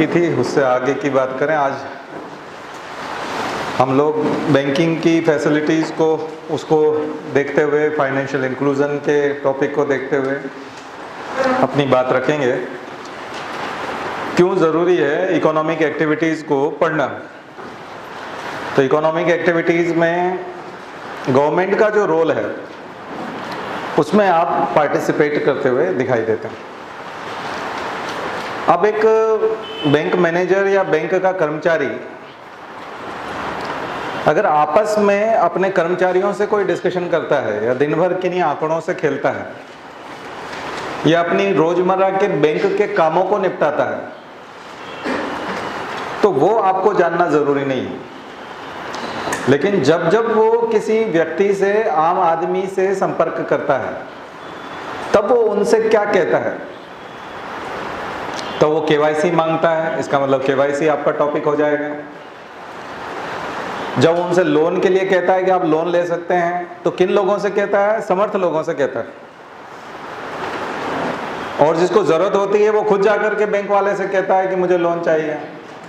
की थी उससे आगे की बात करें। आज हम लोग बैंकिंग की फैसिलिटीज़ को उसको देखते हुए, फाइनेंशियल इंक्लूजन के टॉपिक को देखते हुए अपनी बात रखेंगे। क्यों ज़रूरी है इकोनॉमिक एक्टिविटीज़ को पढ़ना? तो इकोनॉमिक एक्टिविटीज़ में गवर्नमेंट का जो रोल है उसमें आप पार्टिसिपेट करते हुए दिखाई देते हैं। अब एक बैंक मैनेजर या बैंक का कर्मचारी अगर आपस में अपने कर्मचारियों से कोई डिस्कशन करता है या दिन भर किन्हीं आंकड़ों से खेलता है या अपनी रोजमर्रा के बैंक के कामों को निपटाता है, तो वो आपको जानना जरूरी नहीं है। लेकिन जब जब वो किसी व्यक्ति से, आम आदमी से संपर्क करता है, तब वो उनसे क्या कहता है, तो वो केवाईसी मांगता है। इसका मतलब केवाईसी आपका टॉपिक हो जाएगा। जब वो उनसे लोन के लिए कहता है कि आप लोन ले सकते हैं, तो किन लोगों से कहता है? समर्थ लोगों से कहता है। और जिसको जरूरत होती है वो खुद जाकर के बैंक वाले से कहता है कि मुझे लोन चाहिए,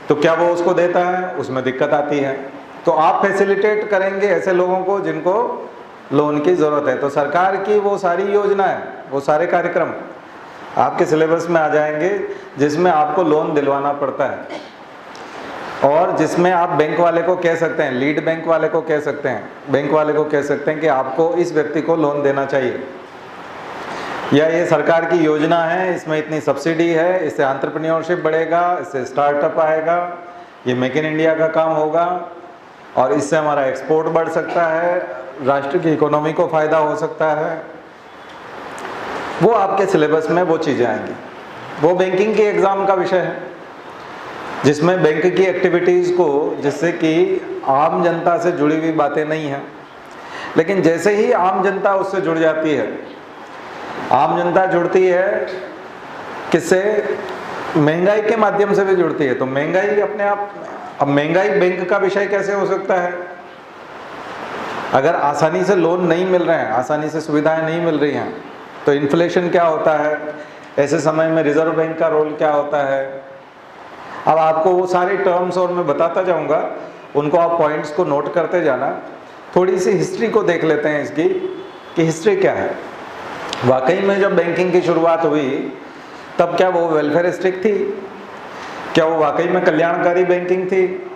तो क्या वो उसको देता है? उसमें दिक्कत आती है। तो आप फैसिलिटेट करेंगे ऐसे लोगों को जिनको लोन की जरूरत है। तो सरकार की वो सारी योजनाएं, वो सारे कार्यक्रम आपके सिलेबस में आ जाएंगे जिसमें आपको लोन दिलवाना पड़ता है, और जिसमें आप बैंक वाले को कह सकते हैं, लीड बैंक वाले को कह सकते हैं, बैंक वाले को कह सकते हैं कि आपको इस व्यक्ति को लोन देना चाहिए, या ये सरकार की योजना है, इसमें इतनी सब्सिडी है, इससे एंटरप्रेन्योरशिप बढ़ेगा, इससे स्टार्टअप आएगा, ये मेक इन इंडिया का काम होगा और इससे हमारा एक्सपोर्ट बढ़ सकता है, राष्ट्र की इकोनॉमी को फायदा हो सकता है। वो आपके सिलेबस में वो चीज़ें आएंगी। वो बैंकिंग के एग्ज़ाम का विषय है जिसमें बैंक की एक्टिविटीज़ को, जिससे कि आम जनता से जुड़ी हुई बातें नहीं हैं, लेकिन जैसे ही आम जनता उससे जुड़ जाती है, आम जनता जुड़ती है किससे? महंगाई के माध्यम से भी जुड़ती है। तो महंगाई अपने आप, अब महंगाई बैंक का विषय कैसे हो सकता है? अगर आसानी से लोन नहीं मिल रहे हैं, आसानी से सुविधाएं नहीं मिल रही हैं, तो इन्फ्लेशन क्या होता है? ऐसे समय में रिजर्व बैंक का रोल क्या होता है? अब आपको वो सारे टर्म्स और मैं बताता जाऊंगा, उनको आप पॉइंट्स को नोट करते जाना। थोड़ी सी हिस्ट्री को देख लेते हैं इसकी कि हिस्ट्री क्या है। वाकई में जब बैंकिंग की शुरुआत हुई तब क्या वो वेलफेयरिस्टिक थी? क्या वो वाकई में कल्याणकारी बैंकिंग थी?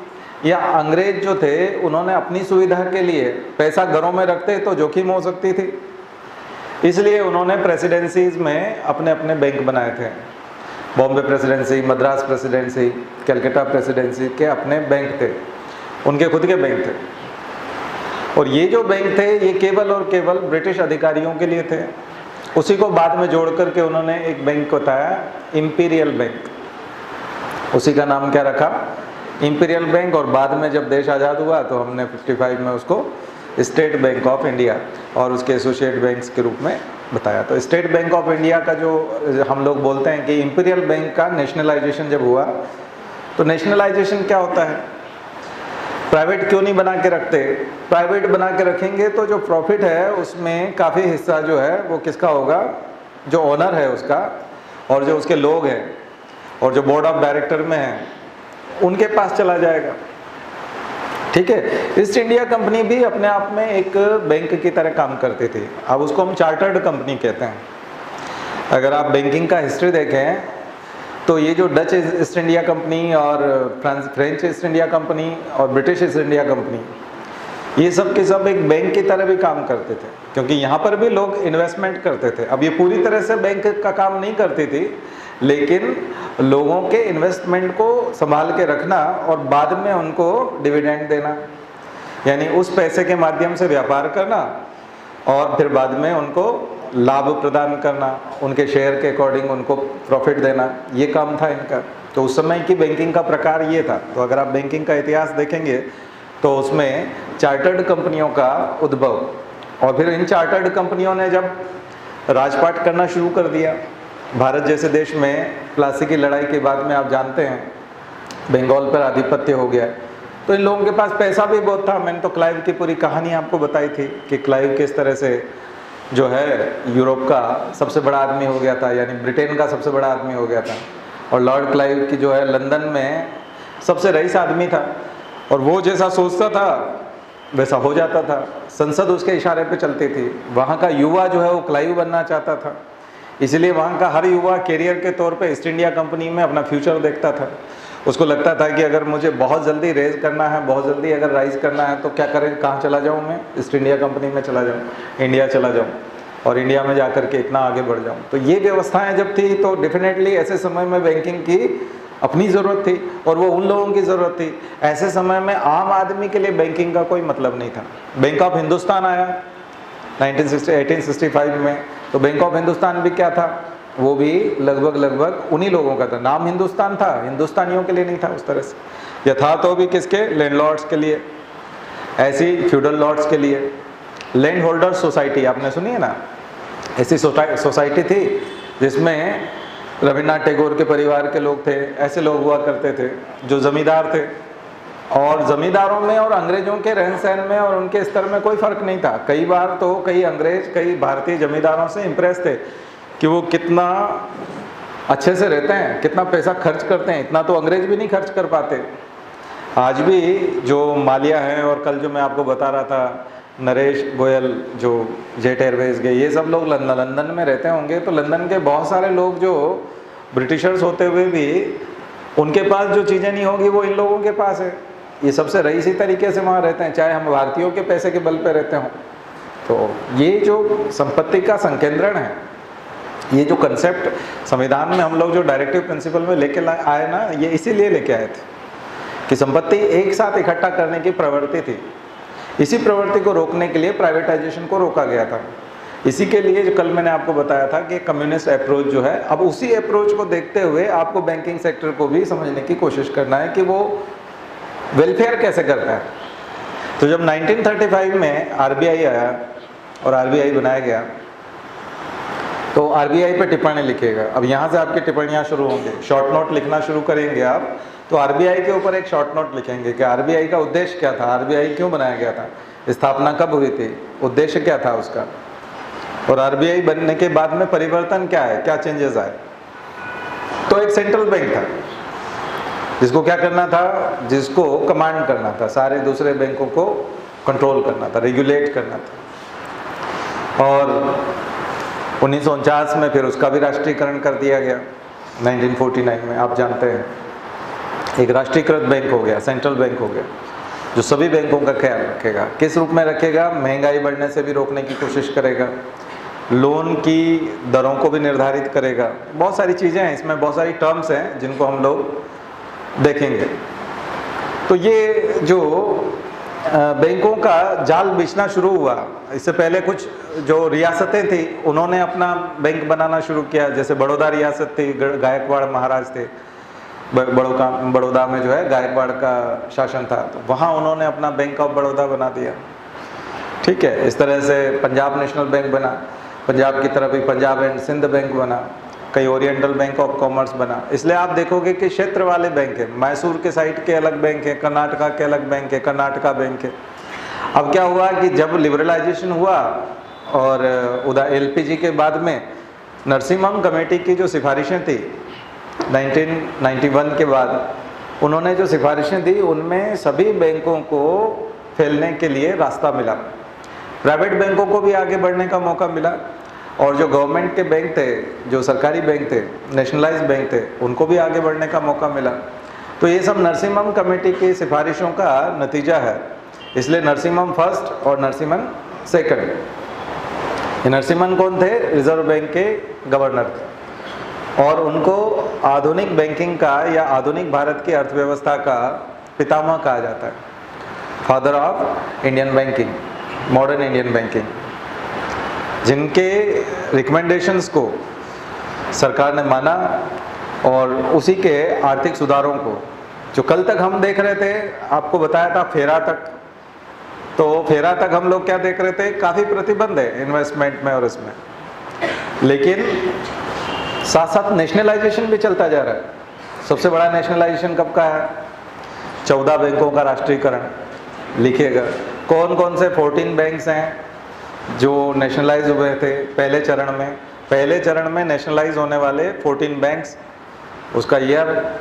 या अंग्रेज जो थे उन्होंने अपनी सुविधा के लिए पैसा घरों में रखते तो जोखिम हो सकती थी, इसलिए उन्होंने प्रेसिडेंसीज में अपने अपने बैंक बनाए थे। Bombay presidency, Madras presidency, Calcutta presidency के अपने बैंक थे, उनके खुद के बैंक थे। और ये जो बैंक थे ये केवल और केवल ब्रिटिश अधिकारियों के लिए थे। उसी को बाद में जोड़ करके उन्होंने एक बैंक बताया, इंपीरियल बैंक। उसी का नाम क्या रखा? Imperial bank. और बाद में जब देश आज़ाद हुआ तो हमने 55 में उसको स्टेट बैंक ऑफ इंडिया और उसके एसोसिएट बैंक्स के रूप में बताया। तो स्टेट बैंक ऑफ इंडिया का जो हम लोग बोलते हैं कि इंपीरियल बैंक का नेशनलाइजेशन जब हुआ, तो नेशनलाइजेशन क्या होता है? प्राइवेट क्यों नहीं बना के रखते? प्राइवेट बना के रखेंगे तो जो प्रॉफिट है उसमें काफ़ी हिस्सा जो है वो किसका होगा? जो ओनर है उसका, और जो उसके लोग हैं और जो बोर्ड ऑफ डायरेक्टर में हैं उनके पास चला जाएगा। ठीक है। ईस्ट इंडिया कंपनी भी अपने आप में एक बैंक की तरह काम करती थी। अब उसको हम चार्टर्ड कंपनी कहते हैं। अगर आप बैंकिंग का हिस्ट्री देखें तो ये जो डच ईस्ट इंडिया कंपनी और फ्रेंच ईस्ट इंडिया कंपनी और ब्रिटिश ईस्ट इंडिया कंपनी, ये सब के सब एक बैंक की तरह भी काम करते थे, क्योंकि यहाँ पर भी लोग इन्वेस्टमेंट करते थे। अब ये पूरी तरह से बैंक का काम नहीं करती थी, लेकिन लोगों के इन्वेस्टमेंट को संभाल के रखना और बाद में उनको डिविडेंड देना, यानी उस पैसे के माध्यम से व्यापार करना और फिर बाद में उनको लाभ प्रदान करना, उनके शेयर के अकॉर्डिंग उनको प्रॉफिट देना, ये काम था इनका। तो उस समय की बैंकिंग का प्रकार ये था। तो अगर आप बैंकिंग का इतिहास देखेंगे तो उसमें चार्टर्ड कंपनियों का उद्भव, और फिर इन चार्टर्ड कंपनियों ने जब राजपाट करना शुरू कर दिया, भारत जैसे देश में प्लासी की लड़ाई के बाद में आप जानते हैं बंगाल पर आधिपत्य हो गया, तो इन लोगों के पास पैसा भी बहुत था। मैंने तो क्लाइव की पूरी कहानी आपको बताई थी कि क्लाइव किस तरह से जो है यूरोप का सबसे बड़ा आदमी हो गया था, यानी ब्रिटेन का सबसे बड़ा आदमी हो गया था। और लॉर्ड क्लाइव की जो है लंदन में सबसे रईस आदमी था, और वो जैसा सोचता था वैसा हो जाता था, संसद उसके इशारे पे चलती थी। वहाँ का युवा जो है वो क्लाइव बनना चाहता था, इसलिए वहाँ का हर युवा कैरियर के तौर पे ईस्ट इंडिया कंपनी में अपना फ्यूचर देखता था। उसको लगता था कि अगर मुझे बहुत जल्दी रेज करना है, बहुत जल्दी अगर राइज करना है तो क्या करें, कहाँ चला जाऊँ मैं, ईस्ट इंडिया कंपनी में चला जाऊँ, इंडिया चला जाऊँ और इंडिया में जा कर के इतना आगे बढ़ जाऊँ। तो ये व्यवस्थाएं जब थी तो डेफिनेटली ऐसे समय में बैंकिंग की अपनी ज़रूरत थी और वो उन लोगों की ज़रूरत थी। ऐसे समय में आम आदमी के लिए बैंकिंग का कोई मतलब नहीं था। बैंक ऑफ हिंदुस्तान आया 1865 में, तो बैंक ऑफ हिंदुस्तान भी क्या था, वो भी लगभग उन्हीं लोगों का था। नाम हिंदुस्तान था, हिंदुस्तानियों के लिए नहीं था उस तरह से। यह था तो भी किसके, लैंडलॉर्ड्स के लिए, ऐसी फ्यूडल लॉर्ड्स के लिए। लैंड होल्डर्स सोसाइटी आपने सुनी है ना, ऐसी सोसाइटी थी जिसमें रविन्द्रनाथ टैगोर के परिवार के लोग थे, ऐसे लोग हुआ करते थे जो ज़मींदार थे। और ज़मींदारों में और अंग्रेज़ों के रहन सहन में और उनके स्तर में कोई फ़र्क नहीं था। कई बार तो कई अंग्रेज़ कई भारतीय ज़मींदारों से इम्प्रेस थे कि वो कितना अच्छे से रहते हैं, कितना पैसा खर्च करते हैं, इतना तो अंग्रेज़ भी नहीं खर्च कर पाते। आज भी जो मालिया है, और कल जो मैं आपको बता रहा था नरेश गोयल जो जेट एयरवेज गए, ये सब लोग लंदन में रहते होंगे। तो लंदन के बहुत सारे लोग जो ब्रिटिशर्स होते हुए भी उनके पास जो चीज़ें नहीं होगी वो इन लोगों के पास है। ये सबसे रईसी तरीके से वहाँ रहते हैं, चाहे हम भारतीयों के पैसे के बल पे रहते हों। तो ये जो संपत्ति का संकेंद्रण है, ये जो कंसेप्ट संविधान में हम लोग जो डायरेक्टिव प्रिंसिपल में लेके आए ना, ये इसीलिए लेके आए थे कि संपत्ति एक साथ इकट्ठा करने की प्रवृत्ति थी। इसी प्रवृत्ति को रोकने के लिए प्राइवेटाइजेशन को रोका गया था। इसी के लिए जो कल मैंने आपको बताया था कि कम्युनिस्ट अप्रोच जो है, अब उसी अप्रोच को देखते हुए आपको बैंकिंग सेक्टर को भी समझने की कोशिश करना है कि वो वेलफेयर कैसे करता है। तो जब 1935 में आरबीआई आया और आरबीआई बनाया गया, तो आरबीआई पे टिप्पणी लिखेगा। अब यहाँ से आपकी टिप्पणियाँ शुरू होंगे, शॉर्ट नोट लिखना शुरू करेंगे आप, तो आरबीआई के ऊपर एक शॉर्ट नोट लिखेंगे कि आरबीआई का उद्देश्य क्या था, आरबीआई क्यों बनाया गया था, स्थापना कब हुई थी, उद्देश्य क्या था उसका, और आरबीआई बनने के बाद में परिवर्तन क्या है, क्या चेंजेस आए। तो एक सेंट्रल बैंक था जिसको क्या करना था, जिसको कमांड करना था, सारे दूसरे बैंकों को कंट्रोल करना था, रेगुलेट करना था। और 1949 में फिर उसका भी राष्ट्रीयकरण कर दिया गया। 1949 में आप जानते हैं एक राष्ट्रीयकृत बैंक हो गया, सेंट्रल बैंक हो गया, जो सभी बैंकों का ख्याल रखेगा। किस रूप में रखेगा, महंगाई बढ़ने से भी रोकने की कोशिश करेगा, लोन की दरों को भी निर्धारित करेगा। बहुत सारी चीज़ें हैं इसमें, बहुत सारी टर्म्स हैं जिनको हम लोग देखेंगे। तो ये जो बैंकों का जाल बिछना शुरू हुआ, इससे पहले कुछ जो रियासतें थी उन्होंने अपना बैंक बनाना शुरू किया। जैसे बड़ौदा रियासत थी, गायकवाड़ महाराज थे, बड़ौदा में जो है गायकवाड़ का शासन था, तो वहाँ उन्होंने अपना बैंक ऑफ बड़ौदा बना दिया। ठीक है, इस तरह से पंजाब नेशनल बैंक बना, पंजाब की तरफ ही पंजाब एंड सिंध बैंक बना, कई ओरिएंटल बैंक ऑफ कॉमर्स बना। इसलिए आप देखोगे कि क्षेत्र वाले बैंक है, मैसूर के साइड के अलग बैंक है, कर्नाटका के अलग बैंक है, कर्नाटका बैंक है। अब क्या हुआ कि जब लिबरलाइजेशन हुआ और एलपीजी के बाद में नरसिम्हम कमेटी की जो सिफारिशें थी 1991 के बाद, उन्होंने जो सिफारिशें दी उनमें सभी बैंकों को फैलने के लिए रास्ता मिला, प्राइवेट बैंकों को भी आगे बढ़ने का मौका मिला, और जो गवर्नमेंट के बैंक थे, जो सरकारी बैंक थे, नेशनलाइज बैंक थे, उनको भी आगे बढ़ने का मौका मिला। तो ये सब नरसिम्हम कमेटी की सिफारिशों का नतीजा है। इसलिए नरसिम्हम फर्स्ट और नरसिम्हन सेकंड। नरसिम्हन कौन थे, रिजर्व बैंक के गवर्नर थे, और उनको आधुनिक बैंकिंग का या आधुनिक भारत की अर्थव्यवस्था का पितामह कहा जाता है, father of Indian banking, modern Indian banking. जिनके रिकमेंडेशंस को सरकार ने माना और उसी के आर्थिक सुधारों को, जो कल तक हम देख रहे थे, आपको बताया था फेरा तक, तो फेरा तक हम लोग क्या देख रहे थे, काफ़ी प्रतिबंध है इन्वेस्टमेंट में और इसमें, लेकिन साथ साथ नेशनलाइजेशन भी चलता जा रहा है। सबसे बड़ा नेशनलाइजेशन कब का है, 14 बैंकों का राष्ट्रीयकरण। लिखिएगा कौन कौन से 14 बैंक्स हैं जो नेशनलाइज हुए थे पहले चरण में। पहले चरण में नेशनलाइज होने वाले 14 बैंक्स उसका ईयर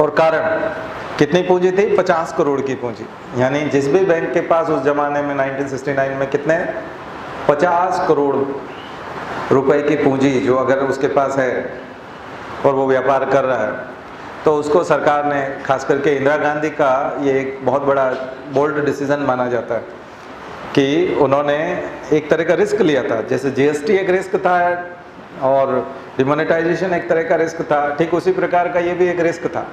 और कारण। कितनी पूंजी थी? 50 करोड़ की पूंजी। यानी जिस भी बैंक के पास उस जमाने में 1969 में कितने 50 करोड़ रुपए की पूंजी जो अगर उसके पास है और वो व्यापार कर रहा है, तो उसको सरकार ने, खास करके इंदिरा गांधी का ये एक बहुत बड़ा बोल्ड डिसीजन माना जाता है कि उन्होंने एक तरह का रिस्क लिया था। जैसे जीएसटी एक रिस्क था और डिमोनेटाइजेशन एक तरह का रिस्क था, ठीक उसी प्रकार का ये भी एक रिस्क था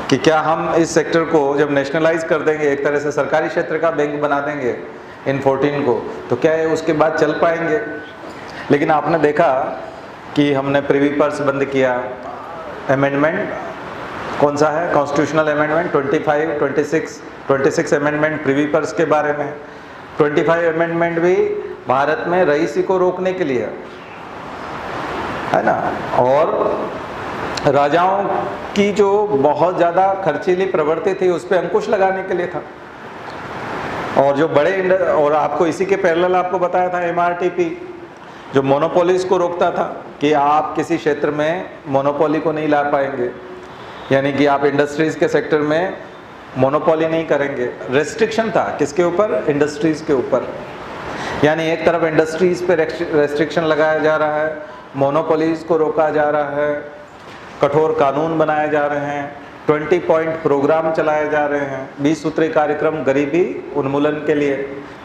कि क्या हम इस सेक्टर को जब नेशनलाइज कर देंगे, एक तरह से सरकारी क्षेत्र का बैंक बना देंगे इन 14 को, तो क्या है उसके बाद चल पाएंगे। लेकिन आपने देखा कि हमने प्रिवी पर्स बंद किया। अमेंडमेंट कौन सा है? Constitutional amendment 26 amendment privy purse के बारे में। 25 अमेंडमेंट भी भारत में रईसी को रोकने के लिए है ना, और राजाओं की जो बहुत ज़्यादा खर्चीली प्रवृत्ति थी उस पर अंकुश लगाने के लिए था। और जो बड़े, और आपको इसी के पैरेलल आपको बताया था MRTP, जो मोनोपोलीज को रोकता था कि आप किसी क्षेत्र में मोनोपोली को नहीं ला पाएंगे, यानी कि आप इंडस्ट्रीज़ के सेक्टर में मोनोपोली नहीं करेंगे। रेस्ट्रिक्शन था किसके ऊपर? इंडस्ट्रीज़ के ऊपर। यानी एक तरफ इंडस्ट्रीज़ पे रेस्ट्रिक्शन लगाया जा रहा है, मोनोपोलीज को रोका जा रहा है, कठोर कानून बनाए जा रहे हैं, 20 पॉइंट प्रोग्राम चलाए जा रहे हैं, 20 सूत्री कार्यक्रम गरीबी उन्मूलन के लिए,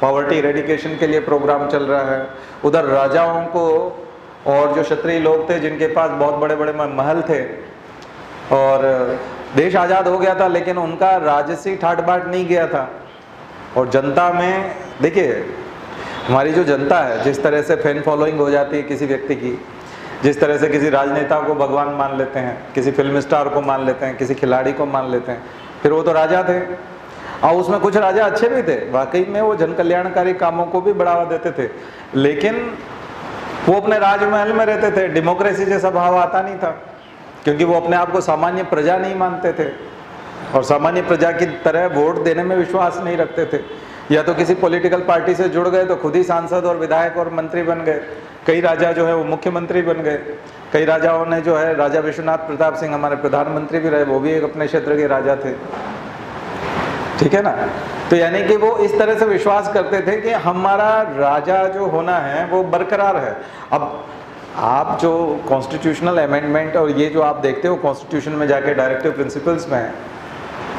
पॉवर्टी इरेडिकेशन के लिए प्रोग्राम चल रहा है। उधर राजाओं को और जो क्षत्रिय लोग थे जिनके पास बहुत बड़े बड़े महल थे, और देश आज़ाद हो गया था लेकिन उनका राजसी ठाट बाट नहीं गया था। और जनता में देखिए, हमारी जो जनता है जिस तरह से फैन फॉलोइंग हो जाती है किसी व्यक्ति की, जिस तरह से किसी राजनेता को भगवान मान लेते हैं, किसी फिल्म स्टार को मान लेते हैं, किसी खिलाड़ी को मान लेते हैं, फिर वो तो राजा थे। और उसमें कुछ राजा अच्छे भी थे, वाकई में वो जन कल्याणकारी कामों को भी बढ़ावा देते थे, लेकिन वो अपने राजमहल में रहते थे। डेमोक्रेसी जैसा भाव आता नहीं था, क्योंकि वो अपने आप को सामान्य प्रजा नहीं मानते थे और सामान्य प्रजा की तरह वोट देने में विश्वास नहीं रखते थे। या तो किसी पॉलिटिकल पार्टी से जुड़ गए तो खुद ही सांसद और विधायक और मंत्री बन गए। कई राजा जो है वो मुख्यमंत्री बन गए। कई राजाओं ने जो है, राजा विश्वनाथ प्रताप सिंह हमारे प्रधानमंत्री भी रहे, वो भी एक अपने क्षेत्र के राजा थे, ठीक है ना। तो यानी कि वो इस तरह से विश्वास करते थे कि हमारा राजा जो होना है वो बरकरार है। अब आप जो कॉन्स्टिट्यूशनल अमेंडमेंट और ये जो आप देखते हो कॉन्स्टिट्यूशन में जाके डायरेक्टिव प्रिंसिपल्स में,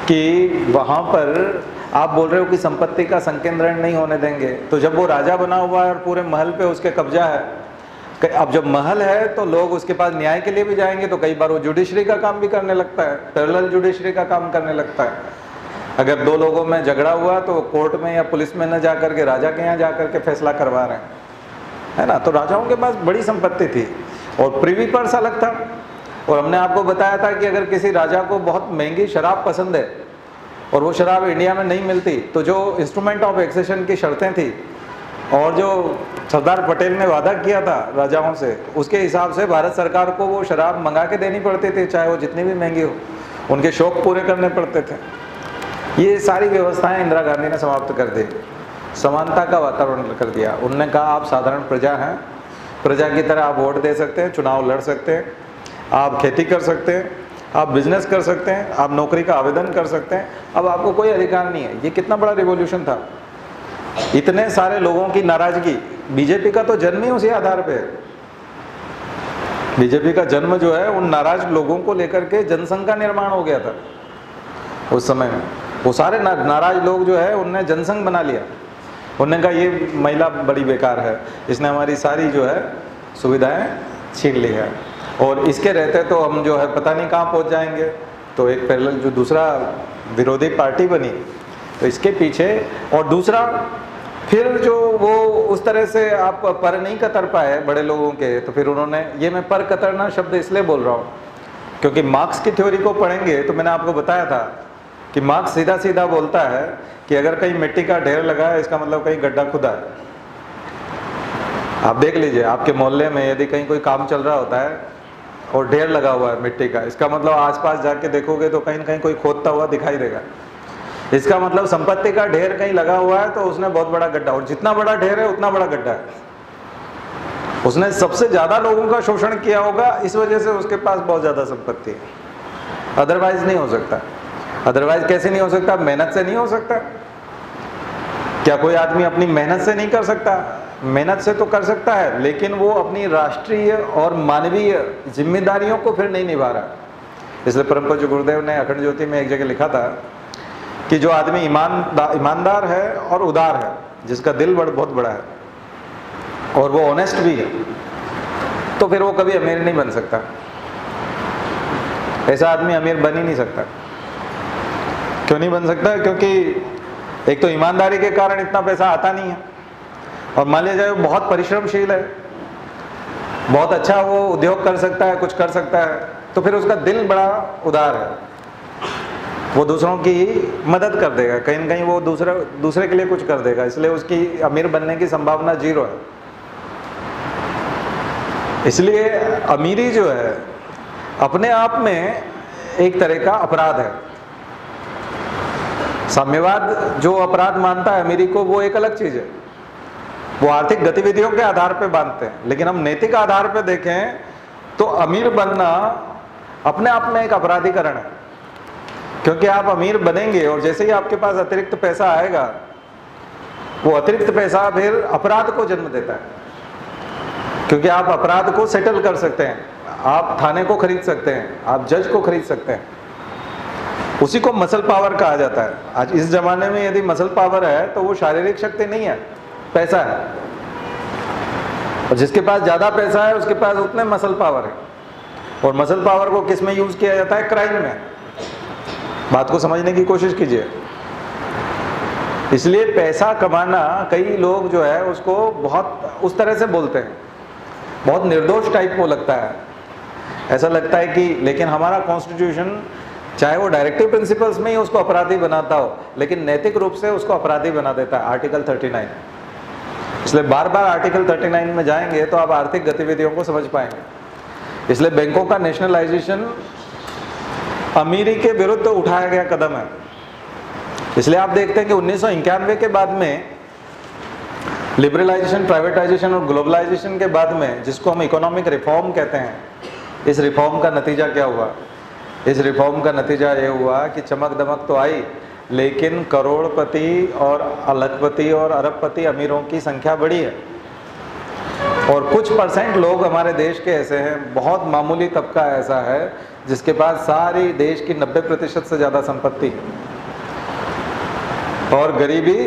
कि वहाँ पर आप बोल रहे हो कि संपत्ति का संकेंद्रण नहीं होने देंगे, तो जब वो राजा बना हुआ है और पूरे महल पे उसके कब्जा है, अब जब महल है तो लोग उसके पास न्याय के लिए भी जाएंगे, तो कई बार वो जुडिशरी का काम भी करने लगता है, पैरेलल जुडिशरी का काम करने लगता है। अगर दो लोगों में झगड़ा हुआ तो कोर्ट में या पुलिस में न जा करके राजा के यहाँ जा करके फैसला करवा रहे हैं, है ना। तो राजाओं के पास बड़ी संपत्ति थी और प्रिवी पर्स अलग था। और हमने आपको बताया था कि अगर किसी राजा को बहुत महंगी शराब पसंद है और वो शराब इंडिया में नहीं मिलती, तो जो इंस्ट्रूमेंट ऑफ एक्सेशन की शर्तें थी और जो सरदार पटेल ने वादा किया था राजाओं से, उसके हिसाब से भारत सरकार को वो शराब मंगा के देनी पड़ती थी, चाहे वो जितनी भी महंगी हो, उनके शौक पूरे करने पड़ते थे। ये सारी व्यवस्थाएं इंदिरा गांधी ने समाप्त कर दी, समानता का वातावरण कर दिया। उन्होंने कहा आप साधारण प्रजा हैं, प्रजा की तरह आप वोट दे सकते हैं, चुनाव लड़ सकते हैं, आप खेती कर सकते हैं, आप बिजनेस कर सकते हैं, आप नौकरी का आवेदन कर सकते हैं, अब आपको कोई अधिकार नहीं है। ये कितना बड़ा रिवॉल्यूशन था। इतने सारे लोगों की नाराजगी, बीजेपी का तो जन्म ही उसी आधार पे है। बीजेपी का जन्म जो है उन नाराज लोगों को लेकर के जनसंघ का निर्माण हो गया था उस समय में। वो सारे नाराज लोग जो है उनने जनसंघ बना लिया। उन्होंने कहा ये महिला बड़ी बेकार है, इसने हमारी सारी जो है सुविधाएं छीन ली है और इसके रहते तो हम जो है पता नहीं कहाँ पहुँच जाएंगे। तो एक पैरेलल जो दूसरा विरोधी पार्टी बनी, तो इसके पीछे, और दूसरा फिर जो वो उस तरह से आप पर नहीं कतर पाए बड़े लोगों के, तो फिर उन्होंने, ये मैं पर कतरना शब्द इसलिए बोल रहा हूँ क्योंकि मार्क्स की थ्योरी को पढ़ेंगे तो मैंने आपको बताया था कि मार्क्स सीधा सीधा बोलता है कि अगर कहीं मिट्टी का ढेर लगा है इसका मतलब कहीं गड्ढा खुदा है। आप देख लीजिए, आपके मोहल्ले में यदि कहीं कोई काम चल रहा होता है और ढेर लगा हुआ है मिट्टी का, इसका मतलब आसपास जाके देखोगे तो कहीं न कहीं कोई खोदता हुआ दिखाई देगा। इसका मतलब संपत्ति का ढेर कहीं लगा हुआ है तो उसने बहुत बड़ा गड्ढा, और जितना बड़ा ढेर है उतना बड़ा गड्ढा है। उसने सबसे ज्यादा लोगों का शोषण किया होगा, इस वजह से उसके पास बहुत ज्यादा संपत्ति है, अदरवाइज नहीं हो सकता। अदरवाइज कैसे नहीं हो सकता? मेहनत से नहीं हो सकता। क्या कोई आदमी अपनी मेहनत से नहीं कर सकता? मेहनत से तो कर सकता है, लेकिन वो अपनी राष्ट्रीय और मानवीय जिम्मेदारियों को फिर नहीं निभा रहा। इसलिए परम पूज्य गुरुदेव ने अखंड ज्योति में एक जगह लिखा था कि जो आदमी ईमानदार है और उदार है, जिसका दिल बहुत बड़ा है और वो ऑनेस्ट भी है, तो फिर वो कभी अमीर नहीं बन सकता। ऐसा आदमी अमीर बन ही नहीं सकता। क्यों नहीं बन सकता? क्योंकि एक तो ईमानदारी के कारण इतना पैसा आता नहीं है, और मान लिया जाए वो बहुत परिश्रमशील है, बहुत अच्छा वो उद्योग कर सकता है, कुछ कर सकता है, तो फिर उसका दिल बड़ा उदार है, वो दूसरों की मदद कर देगा, कहीं ना कहीं वो दूसरे के लिए कुछ कर देगा, इसलिए उसकी अमीर बनने की संभावना 0 है। इसलिए अमीरी जो है अपने आप में एक तरह का अपराध है। साम्यवाद जो अपराध मानता है अमीरी को, वो एक अलग चीज है, वो आर्थिक गतिविधियों के आधार पर बांधते हैं। लेकिन हम नैतिक आधार पर देखें तो अमीर बनना अपने आप में एक अपराधीकरण है, क्योंकि आप अमीर बनेंगे और जैसे ही आपके पास अतिरिक्त पैसा आएगा, वो अतिरिक्त पैसा फिर अपराध को जन्म देता है, क्योंकि आप अपराध को सेटल कर सकते हैं, आप थाने को खरीद सकते हैं, आप जज को खरीद सकते हैं। उसी को मसल पावर कहा जाता है। आज इस जमाने में यदि मसल पावर है तो वो शारीरिक शक्ति नहीं है, पैसा है, और जिसके पास ज्यादा पैसा है उसके पास उतने मसल पावर है। और मसल पावर को किस में यूज किया जाता है? क्राइम में। बात को समझने की कोशिश कीजिए। इसलिए पैसा कमाना, कई लोग जो है उसको बहुत उस तरह से बोलते हैं, बहुत निर्दोष टाइप को लगता है, ऐसा लगता है कि, लेकिन हमारा कॉन्स्टिट्यूशन चाहे वो डायरेक्टिव प्रिंसिपल्स में ही उसको अपराधी बनाता हो, लेकिन नैतिक रूप से उसको अपराधी बना देता है, आर्टिकल 39। इसलिए बार बार आर्टिकल 39 में जाएंगे तो आप आर्थिक गतिविधियों को समझ पाएंगे। इसलिए बैंकों का नेशनलाइजेशन अमीरी के विरुद्ध उठाया गया कदम है। इसलिए आप देखते हैं कि 1991 के बाद में लिबरलाइजेशन, प्राइवेटाइजेशन और ग्लोबलाइजेशन के बाद में, जिसको हम इकोनॉमिक रिफॉर्म कहते हैं, इस रिफॉर्म का नतीजा क्या हुआ? इस रिफॉर्म का नतीजा ये हुआ कि चमक दमक तो आई, लेकिन करोड़पति और लखपति और अरबपति अमीरों की संख्या बढ़ी है, और कुछ परसेंट लोग हमारे देश के ऐसे हैं, बहुत मामूली तबका ऐसा है जिसके पास सारी देश की 90% से ज़्यादा संपत्ति है, और गरीबी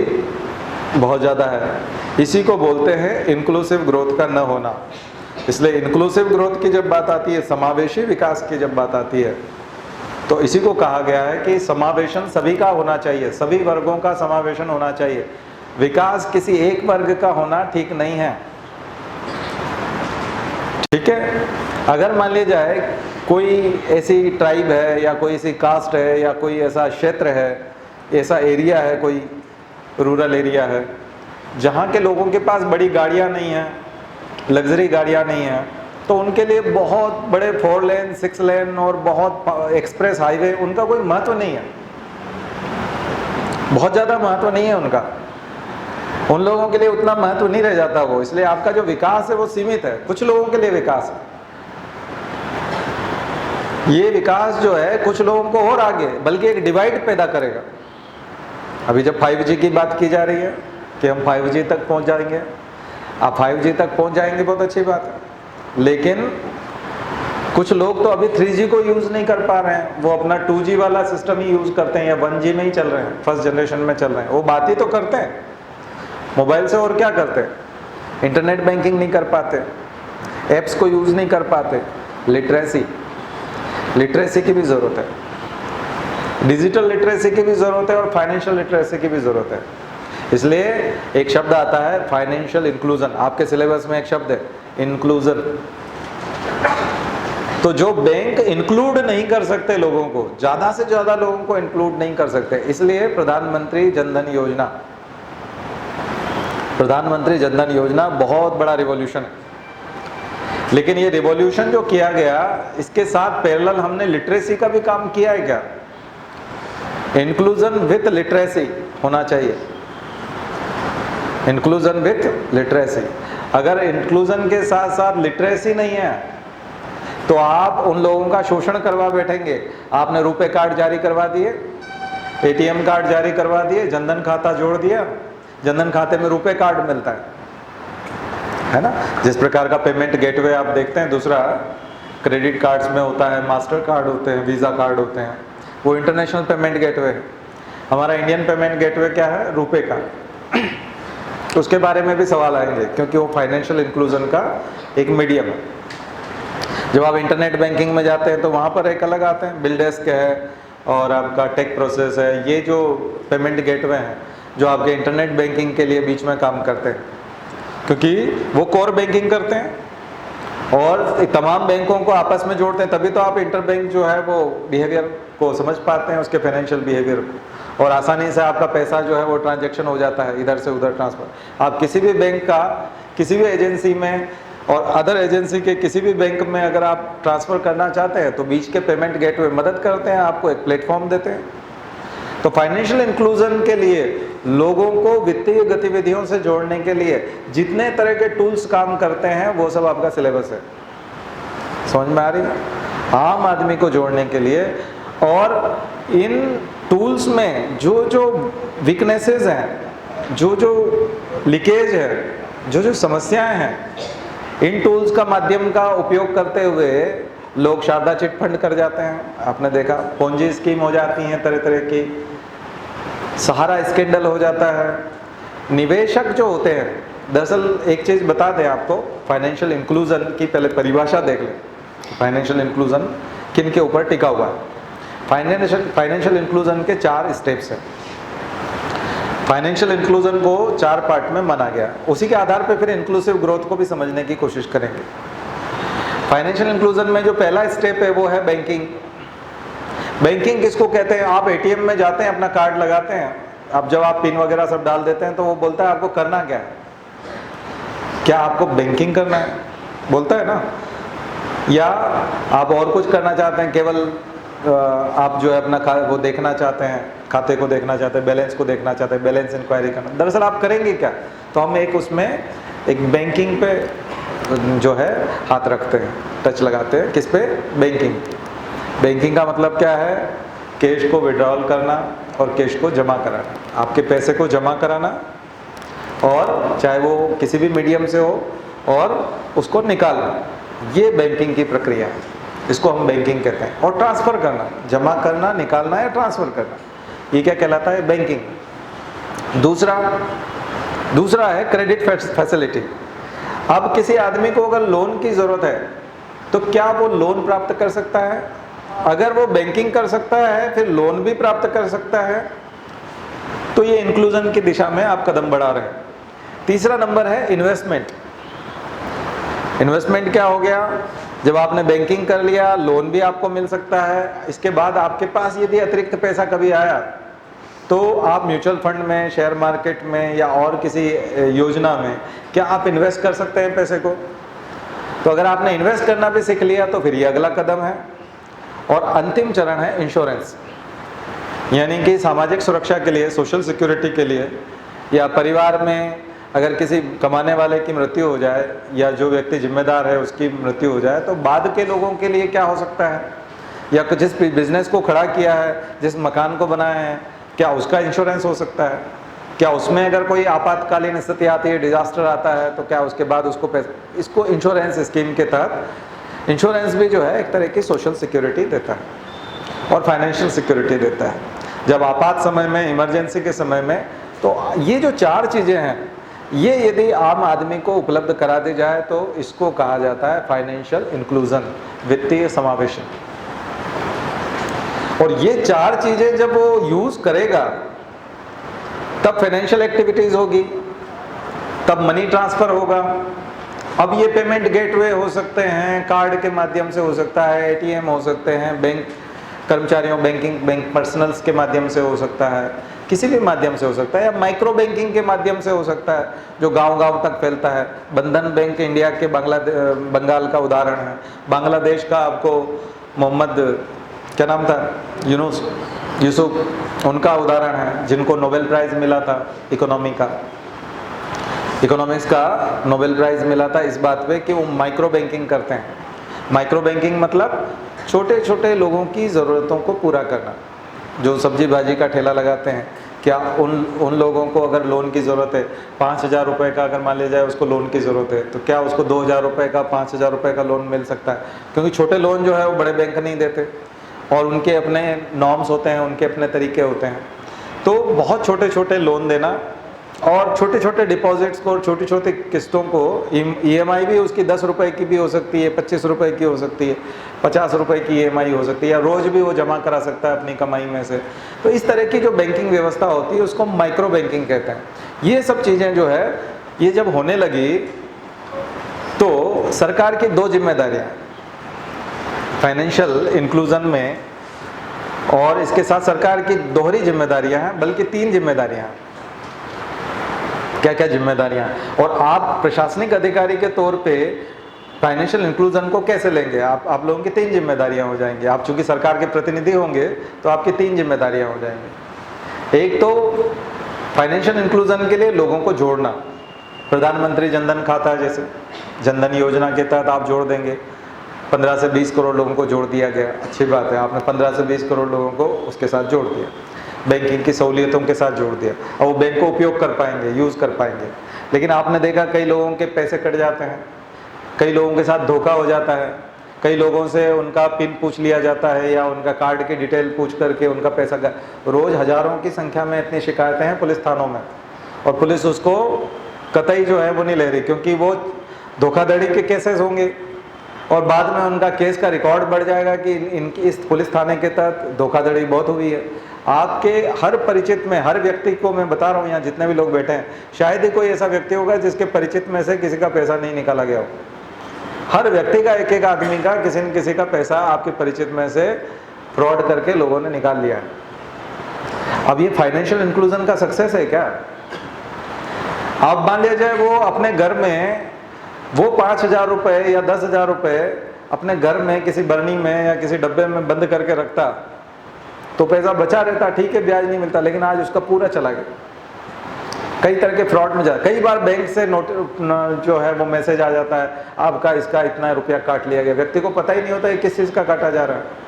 बहुत ज़्यादा है। इसी को बोलते हैं इंक्लूसिव ग्रोथ का न होना। इसलिए इंक्लूसिव ग्रोथ की जब बात आती है, समावेशी विकास की जब बात आती है, तो इसी को कहा गया है कि समावेशन सभी का होना चाहिए, सभी वर्गों का समावेशन होना चाहिए। विकास किसी एक वर्ग का होना ठीक नहीं है। ठीक है, अगर मान लिया जाए कोई ऐसी ट्राइब है या कोई ऐसी कास्ट है या कोई ऐसा क्षेत्र है, ऐसा एरिया है, कोई रूरल एरिया है, जहाँ के लोगों के पास बड़ी गाड़ियाँ नहीं हैं, लग्जरी गाड़ियाँ नहीं हैं, तो उनके लिए बहुत बड़े 4 लेन 6 लेन और बहुत एक्सप्रेस हाईवे उनका कोई महत्व नहीं है, बहुत ज़्यादा महत्व नहीं है उनका। उन लोगों के लिए उतना महत्व नहीं रह जाता वो। इसलिए आपका जो विकास है वो सीमित है, कुछ लोगों के लिए विकास है। ये विकास जो है कुछ लोगों को और आगे, बल्कि एक डिवाइड पैदा करेगा। अभी जब 5G की बात की जा रही है कि हम 5G तक पहुंच जाएंगे, आप 5G तक पहुंच जाएंगे, बहुत अच्छी बात है, लेकिन कुछ लोग तो अभी 3G को यूज़ नहीं कर पा रहे हैं, वो अपना 2G वाला सिस्टम ही यूज़ करते हैं या 1G में ही चल रहे हैं, फर्स्ट जनरेशन में चल रहे हैं। वो बात ही तो करते हैं मोबाइल से, और क्या करते हैं? इंटरनेट बैंकिंग नहीं कर पाते, एप्स को यूज़ नहीं कर पाते। लिटरेसी की भी ज़रूरत है, डिजिटल लिटरेसी की भी ज़रूरत है और फाइनेंशियल लिटरेसी की भी ज़रूरत है। इसलिए एक शब्द आता है फाइनेंशियल इंक्लूजन, आपके सिलेबस में एक शब्द है इंक्लूजन। तो जो बैंक इंक्लूड नहीं कर सकते लोगों को, ज़्यादा से ज़्यादा लोगों को इंक्लूड नहीं कर सकते, इसलिए प्रधानमंत्री जनधन योजना, प्रधानमंत्री जनधन योजना बहुत बड़ा रिवॉल्यूशन है। लेकिन ये रिवॉल्यूशन जो किया गया, इसके साथ पैरेलल हमने लिटरेसी का भी काम किया है क्या? इंक्लूजन विथ लिटरेसी होना चाहिए, इंक्लूजन विथ लिटरेसी। अगर इंक्लूजन के साथ साथ लिटरेसी नहीं है तो आप उन लोगों का शोषण करवा बैठेंगे। आपने रुपए कार्ड जारी करवा दिए, एटीएम कार्ड जारी करवा दिए, जनधन खाता जोड़ दिया, जनधन खाते में रुपए कार्ड मिलता है ना। जिस प्रकार का पेमेंट गेटवे आप देखते हैं, दूसरा क्रेडिट कार्ड्स में होता है, मास्टर कार्ड होते हैं, वीज़ा कार्ड होते हैं, वो इंटरनेशनल पेमेंट गेटवे है। हमारा इंडियन पेमेंट गेटवे क्या है? रुपए कार्ड। उसके बारे में भी सवाल आएंगे क्योंकि वो फाइनेंशियल इंक्लूजन का एक मीडियम है। जब आप इंटरनेट बैंकिंग में जाते हैं तो वहाँ पर एक अलग आते हैं, बिल डेस्क है और आपका टेक प्रोसेस है। ये जो पेमेंट गेटवे हैं जो आपके इंटरनेट बैंकिंग के लिए बीच में काम करते हैं, क्योंकि वो कोर बैंकिंग करते हैं और तमाम बैंकों को आपस में जोड़ते हैं, तभी तो आप इंटर बैंक जो है वो बिहेवियर को समझ पाते हैं, उसके फाइनेंशियल बिहेवियर को, और आसानी से आपका पैसा जो है वो ट्रांजैक्शन हो जाता है, इधर से उधर ट्रांसफर। आप किसी भी बैंक का किसी भी एजेंसी में और अदर एजेंसी के किसी भी बैंक में अगर आप ट्रांसफ़र करना चाहते हैं तो बीच के पेमेंट गेटवे मदद करते हैं, आपको एक प्लेटफॉर्म देते हैं। तो फाइनेंशियल इंक्लूजन के लिए लोगों को वित्तीय गतिविधियों से जोड़ने के लिए जितने तरह के टूल्स काम करते हैं वो सब आपका सिलेबस है। समझ में आ रही है? आम आदमी को जोड़ने के लिए, और इन टूल्स में जो जो वीकनेसेस हैं, जो जो लीकेज है, जो जो समस्याएं हैं, इन टूल्स का माध्यम का उपयोग करते हुए लोग शारदा चिट फंड कर जाते हैं। आपने देखा पोंजी स्कीम हो जाती हैं तरह तरह की, सहारा स्कैंडल हो जाता है। निवेशक जो होते हैं, दरअसल एक चीज़ बता दें आपको, फाइनेंशियल इंक्लूजन की पहले परिभाषा देख लें। फाइनेंशियल इंक्लूजन किन के ऊपर टिका हुआ है? फाइनेंशियल इंक्लूजन के 4 स्टेप्स हैं। फाइनेंशियल इंक्लूजन को 4 पार्ट में माना गया, उसी के आधार पर फिर इंक्लूसिव ग्रोथ को भी समझने की कोशिश करेंगे। फाइनेंशियल इंक्लूजन में जो पहला स्टेप है वो है बैंकिंग। बैंकिंग किसको कहते हैं? आप एटीएम में जाते हैं, अपना कार्ड लगाते हैं, अब जब आप पिन वगैरह सब डाल देते हैं तो वो बोलता है आपको करना क्या है, क्या आपको बैंकिंग करना है, बोलता है ना। या आप और कुछ करना चाहते हैं, केवल आप जो है अपना वो देखना चाहते हैं, खाते को देखना चाहते हैं, बैलेंस को देखना चाहते हैं, बैलेंस इंक्वायरी करना। दरअसल आप करेंगे क्या? तो हम एक उसमें एक बैंकिंग पे जो है हाथ रखते हैं, टच लगाते हैं। किस पे? बैंकिंग। बैंकिंग का मतलब क्या है? कैश को विड्रॉल करना और कैश को जमा कराना, आपके पैसे को जमा कराना, और चाहे वो किसी भी मीडियम से हो, और उसको निकालना, ये बैंकिंग की प्रक्रिया है, इसको हम बैंकिंग कहते हैं। और ट्रांसफ़र करना, जमा करना, निकालना या ट्रांसफ़र करना, ये क्या कहलाता है? बैंकिंग। दूसरा है क्रेडिट फैसिलिटी। अब किसी आदमी को अगर लोन की ज़रूरत है तो क्या वो लोन प्राप्त कर सकता है? अगर वो बैंकिंग कर सकता है फिर लोन भी प्राप्त कर सकता है, तो ये इंक्लूजन की दिशा में आप कदम बढ़ा रहे हैं। तीसरा नंबर है इन्वेस्टमेंट। इन्वेस्टमेंट क्या हो गया? जब आपने बैंकिंग कर लिया, लोन भी आपको मिल सकता है, इसके बाद आपके पास यदि अतिरिक्त पैसा कभी आया तो आप म्यूचुअल फंड में, शेयर मार्केट में या और किसी योजना में क्या आप इन्वेस्ट कर सकते हैं पैसे को। तो अगर आपने इन्वेस्ट करना भी सीख लिया तो फिर ये अगला कदम है। और अंतिम चरण है इंश्योरेंस, यानी कि सामाजिक सुरक्षा के लिए, सोशल सिक्योरिटी के लिए, या परिवार में अगर किसी कमाने वाले की मृत्यु हो जाए या जो व्यक्ति जिम्मेदार है उसकी मृत्यु हो जाए तो बाद के लोगों के लिए क्या हो सकता है, या जिस बिजनेस को खड़ा किया है, जिस मकान को बनाया है, क्या उसका इंश्योरेंस हो सकता है? क्या उसमें अगर कोई आपातकालीन स्थिति आती है, डिजास्टर आता है, तो क्या उसके बाद उसको पैसा, इसको इंश्योरेंस स्कीम के तहत, इंश्योरेंस भी जो है एक तरह की सोशल सिक्योरिटी देता है और फाइनेंशियल सिक्योरिटी देता है जब आपात समय में, इमरजेंसी के समय में। तो ये जो 4 चीज़ें हैं, ये यदि आम आदमी को उपलब्ध करा दी जाए तो इसको कहा जाता है फाइनेंशियल इंक्लूजन, वित्तीय समावेशन। और ये 4 चीजें जब वो यूज करेगा तब फाइनेंशियल एक्टिविटीज होगी, तब मनी ट्रांसफर होगा। अब ये पेमेंट गेटवे हो सकते हैं, कार्ड के माध्यम से हो सकता है, एटीएम हो सकते हैं, बैंक कर्मचारियों, बैंक पर्सनल्स के माध्यम से हो सकता है, किसी भी माध्यम से हो सकता है, या माइक्रो बैंकिंग के माध्यम से हो सकता है जो गांव-गांव तक फैलता है। बंधन बैंक इंडिया के बंगाल का उदाहरण है। बांग्लादेश का आपको मोहम्मद, क्या नाम था, यूसुफ, उनका उदाहरण है, जिनको नोबेल प्राइज़ मिला था इकोनॉमी का। इकोनॉमिक्स का नोबेल प्राइज़ मिला था इस बात पे कि वो माइक्रो बैंकिंग करते हैं। माइक्रो बैंकिंग मतलब छोटे छोटे लोगों की ज़रूरतों को पूरा करना। जो सब्जी भाजी का ठेला लगाते हैं, क्या उन लोगों को अगर लोन की ज़रूरत है, 5,000 रुपये का अगर मान लिया जाए उसको लोन की ज़रूरत है, तो क्या उसको 2,000 रुपये का 5,000 रुपये का लोन मिल सकता है? क्योंकि छोटे लोन जो है वो बड़े बैंक नहीं देते और उनके अपने नॉर्म्स होते हैं, उनके अपने तरीके होते हैं। तो बहुत छोटे छोटे लोन देना और छोटे छोटे डिपॉजिट्स को और छोटी छोटी किस्तों को, EMI भी उसकी 10 रुपये की भी हो सकती है, 25 रुपये की हो सकती है, 50 रुपये की EMI हो सकती है, या रोज़ भी वो जमा करा सकता है अपनी कमाई में से। तो इस तरह की जो बैंकिंग व्यवस्था होती है उसको माइक्रो बैंकिंग कहते हैं। ये सब चीज़ें जो है ये जब होने लगी तो सरकार की 2 जिम्मेदारियाँ फाइनेंशियल इंक्लूजन में, और इसके साथ सरकार की दोहरी जिम्मेदारियाँ हैं, बल्कि 3 जिम्मेदारियाँ हैं। क्या क्या जिम्मेदारियां हैं, और आप प्रशासनिक अधिकारी के तौर पे फाइनेंशियल इंक्लूजन को कैसे लेंगे? आप लोगों की 3 जिम्मेदारियां हो जाएंगी। आप चूंकि सरकार के प्रतिनिधि होंगे तो आपकी 3 जिम्मेदारियां हो जाएंगी। एक तो फाइनेंशियल इंक्लूजन के लिए लोगों को जोड़ना, प्रधानमंत्री जनधन खाता जैसे जनधन योजना के तहत आप जोड़ देंगे, 15 से 20 करोड़ लोगों को जोड़ दिया गया, अच्छी बात है, आपने 15 से 20 करोड़ लोगों को उसके साथ जोड़ दिया, बैंकिंग की सहूलियतों के साथ जोड़ दिया, और वो बैंक को उपयोग कर पाएंगे, यूज़ कर पाएंगे। लेकिन आपने देखा कई लोगों के पैसे कट जाते हैं, कई लोगों के साथ धोखा हो जाता है, कई लोगों से उनका पिन पूछ लिया जाता है या उनका कार्ड की डिटेल पूछ करके उनका पैसा रोज़ हज़ारों की संख्या में इतनी शिकायतें हैं पुलिस थानों में, और पुलिस उसको कतई जो है वो नहीं ले रही, क्योंकि वो धोखाधड़ी के केसेस होंगे और बाद में उनका केस का रिकॉर्ड बढ़ जाएगा कि इनकी इस पुलिस थाने के तहत धोखाधड़ी बहुत हुई है। आपके हर परिचित में, हर व्यक्ति को मैं बता रहा हूँ, यहाँ जितने भी लोग बैठे हैं, शायद ही कोई ऐसा व्यक्ति होगा जिसके परिचित में से किसी का पैसा नहीं निकाला गया हो। हर व्यक्ति का, एक एक आदमी का किसी न किसी का पैसा आपके परिचित में से फ्रॉड करके लोगों ने निकाल लिया है। अब ये फाइनेंशियल इंक्लूजन का सक्सेस है क्या? आप मान लिया जाए वो अपने घर में वो 5,000 रुपये या 10,000 रुपये अपने घर में किसी बरनी में या किसी डब्बे में बंद करके रखता तो पैसा बचा रहता, ठीक है, ब्याज नहीं मिलता, लेकिन आज उसका पूरा चला गया। कई तरह के फ्रॉड में कई बार बैंक से जो है वो मैसेज आ जाता है, आपका इसका इतना रुपया काट लिया गया, व्यक्ति को पता ही नहीं होता है किस चीज़ का काटा जा रहा है,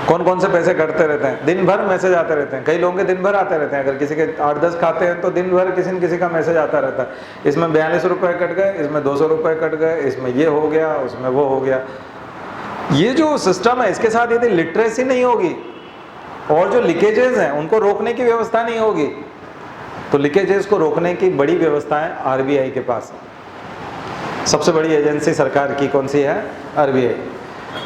कौन कौन से पैसे कटते रहते हैं, दिन भर मैसेज आते रहते हैं, कई लोगों के दिन भर आते रहते हैं। अगर किसी के 8-10 खाते हैं तो दिन भर किसी न किसी का मैसेज आता रहता है, इसमें 42 रुपये कट गए, इसमें 200 रुपये कट गए, इसमें ये हो गया, उसमें वो हो गया। ये जो सिस्टम है इसके साथ यदि लिटरेसी नहीं होगी और जो लीकेजेस हैं उनको रोकने की व्यवस्था नहीं होगी, तो लीकेजेस को रोकने की बड़ी व्यवस्थाएं RBI के पास है। सबसे बड़ी एजेंसी सरकार की कौन सी है? RBI।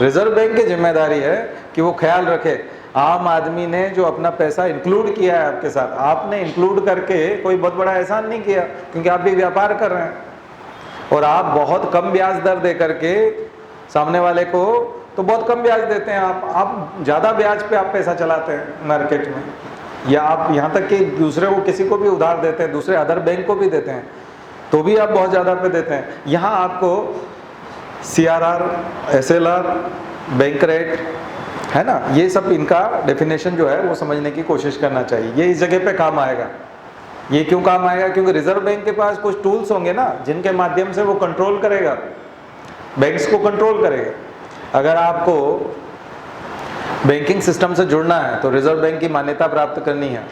रिजर्व बैंक की जिम्मेदारी है कि वो ख्याल रखे आम आदमी ने जो अपना पैसा इंक्लूड किया है आपके साथ, आपने इंक्लूड करके कोई बहुत बड़ा एहसान नहीं किया, क्योंकि आप भी व्यापार कर रहे हैं और आप बहुत कम ब्याज दर दे करके सामने वाले को तो बहुत कम ब्याज देते हैं, आप ज़्यादा ब्याज पे आप पैसा चलाते हैं मार्केट में, या आप यहाँ तक कि दूसरे को किसी को भी उधार देते हैं, दूसरे अदर बैंक को भी देते हैं, तो भी आप बहुत ज़्यादा पे देते हैं। यहाँ आपको CRR, SLR, बैंक रेट है ना, ये सब इनका डेफिनेशन जो है वो समझने की कोशिश करना चाहिए। ये इस जगह पे काम आएगा। ये क्यों काम आएगा? क्योंकि रिजर्व बैंक के पास कुछ टूल्स होंगे ना जिनके माध्यम से वो कंट्रोल करेगा, बैंक्स को कंट्रोल करेगा। अगर आपको बैंकिंग सिस्टम से जुड़ना है तो रिजर्व बैंक की मान्यता प्राप्त करनी है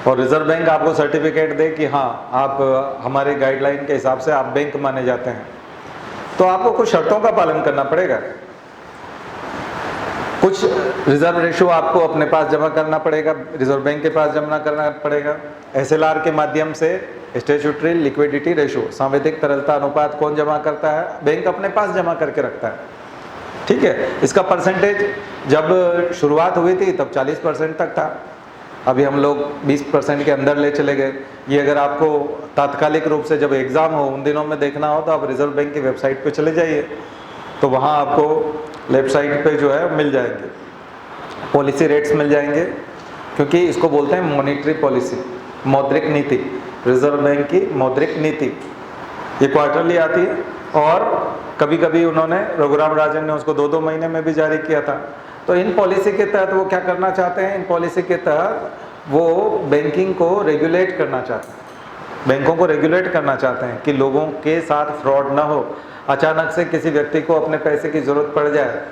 और रिजर्व बैंक आपको सर्टिफिकेट दे कि हाँ आप हमारे गाइडलाइन के हिसाब से आप बैंक माने जाते हैं, तो आपको कुछ शर्तों का पालन करना पड़ेगा। कुछ रिजर्व रेशो आपको अपने पास जमा करना पड़ेगा, रिजर्व बैंक के पास जमा करना पड़ेगा। SLR के माध्यम से स्टैट्यूटरी लिक्विडिटी रेशो, सांविधिक तरलता अनुपात कौन जमा करता है? बैंक अपने पास जमा करके रखता है, ठीक है। इसका परसेंटेज जब शुरुआत हुई थी तब 40% तक था, अभी हम लोग 20% के अंदर ले चले गए। ये अगर आपको तात्कालिक रूप से जब एग्ज़ाम हो उन दिनों में देखना हो तो आप रिजर्व बैंक की वेबसाइट पे चले जाइए, तो वहाँ आपको लेफ्ट साइड पे जो है मिल जाएंगे पॉलिसी रेट्स मिल जाएंगे, क्योंकि इसको बोलते हैं मॉनेटरी पॉलिसी, मौद्रिक नीति। रिजर्व बैंक की मौद्रिक नीति ये क्वार्टरली आती है और कभी कभी उन्होंने, रघुराम राजन ने उसको 2-2 महीने में भी जारी किया था। तो इन पॉलिसी के तहत वो क्या करना चाहते हैं? इन पॉलिसी के तहत वो बैंकिंग को रेगुलेट करना चाहते हैं। बैंकों को रेगुलेट करना चाहते हैं कि लोगों के साथ फ्रॉड ना हो। अचानक से किसी व्यक्ति को अपने पैसे की ज़रूरत पड़ जाए